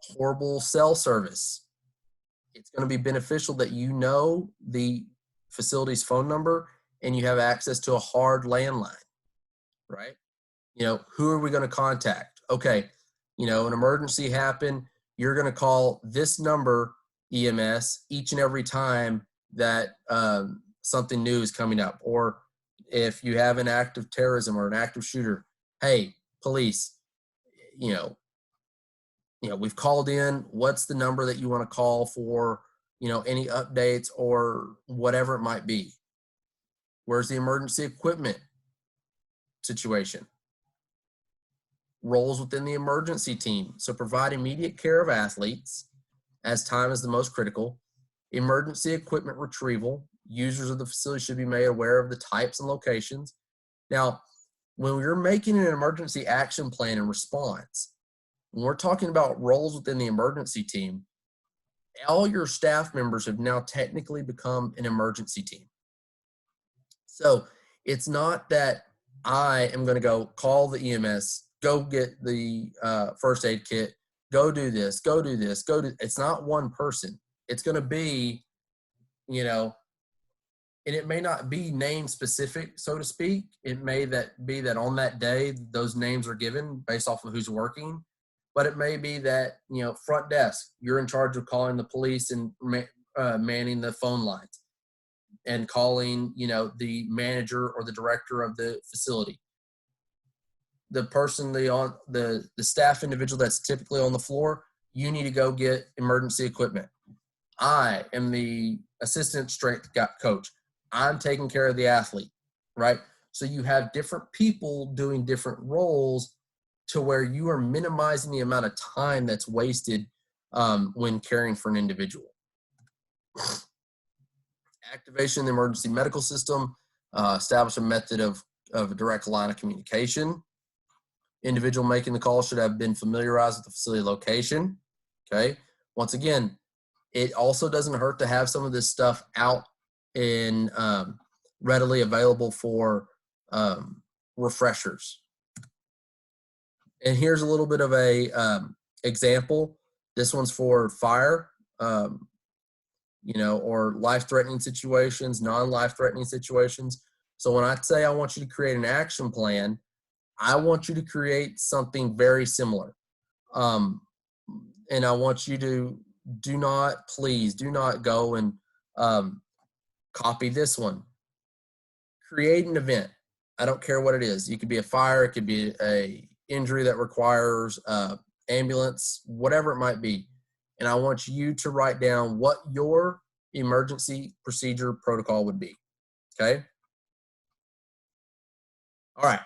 Speaker 1: horrible cell service, it's going to be beneficial that you know the facility's phone number and you have access to a hard landline, right? Who are we going to contact? Okay, an emergency happened. You're going to call this number, EMS, each and every time that something new is coming up. Or if you have an act of terrorism or an active shooter, hey, police, we've called in. What's the number that you want to call for, any updates or whatever it might be? Where's the emergency equipment situation? Roles within the emergency team. So provide immediate care of athletes as time is the most critical. Emergency equipment retrieval. Users of the facility should be made aware of the types and locations. Now, when you're making an emergency action plan and response, when we're talking about roles within the emergency team, all your staff members have now technically become an emergency team. So it's not that I am going to go call the EMS, go get the first aid kit, go do this, go do this, it's not one person. It's going to be, and it may not be name specific, so to speak. It may be that on that day, those names are given based off of who's working, but it may be that, front desk, you're in charge of calling the police and manning the phone lines and calling, the manager or the director of the facility. The person, the staff individual that's typically on the floor, you need to go get emergency equipment. I am the assistant strength coach. I'm taking care of the athlete, right? So you have different people doing different roles to where you are minimizing the amount of time that's wasted when caring for an individual. Activation of the emergency medical system. Establish a method of a direct line of communication. Individual making the call should have been familiarized with the facility location. Okay. Once again, it also doesn't hurt to have some of this stuff out and readily available for refreshers. And here's a little bit of a example. This one's for fire, or life-threatening situations, non-life-threatening situations. So when I say I want you to create an action plan, I want you to create something very similar. And I want you to please do not go and copy this one. Create an event. I don't care what it is. It could be a fire. It could be a injury that requires ambulance, whatever it might be. And I want you to write down what your emergency procedure protocol would be. Okay? All right.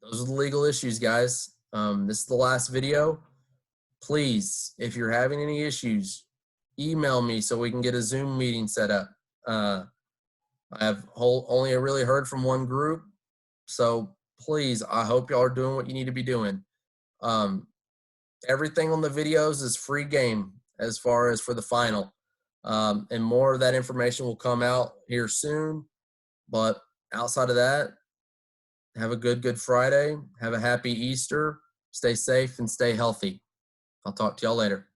Speaker 1: Those are the legal issues, guys. This is the last video. Please, if you're having any issues, email me so we can get a Zoom meeting set up. I have only really heard from one group. So please, I hope y'all are doing what you need to be doing. Um, everything on the videos is free game as far as for the final. And more of that information will come out here soon. But outside of that, have a good Friday. Have a happy Easter. Stay safe and stay healthy. I'll talk to y'all later.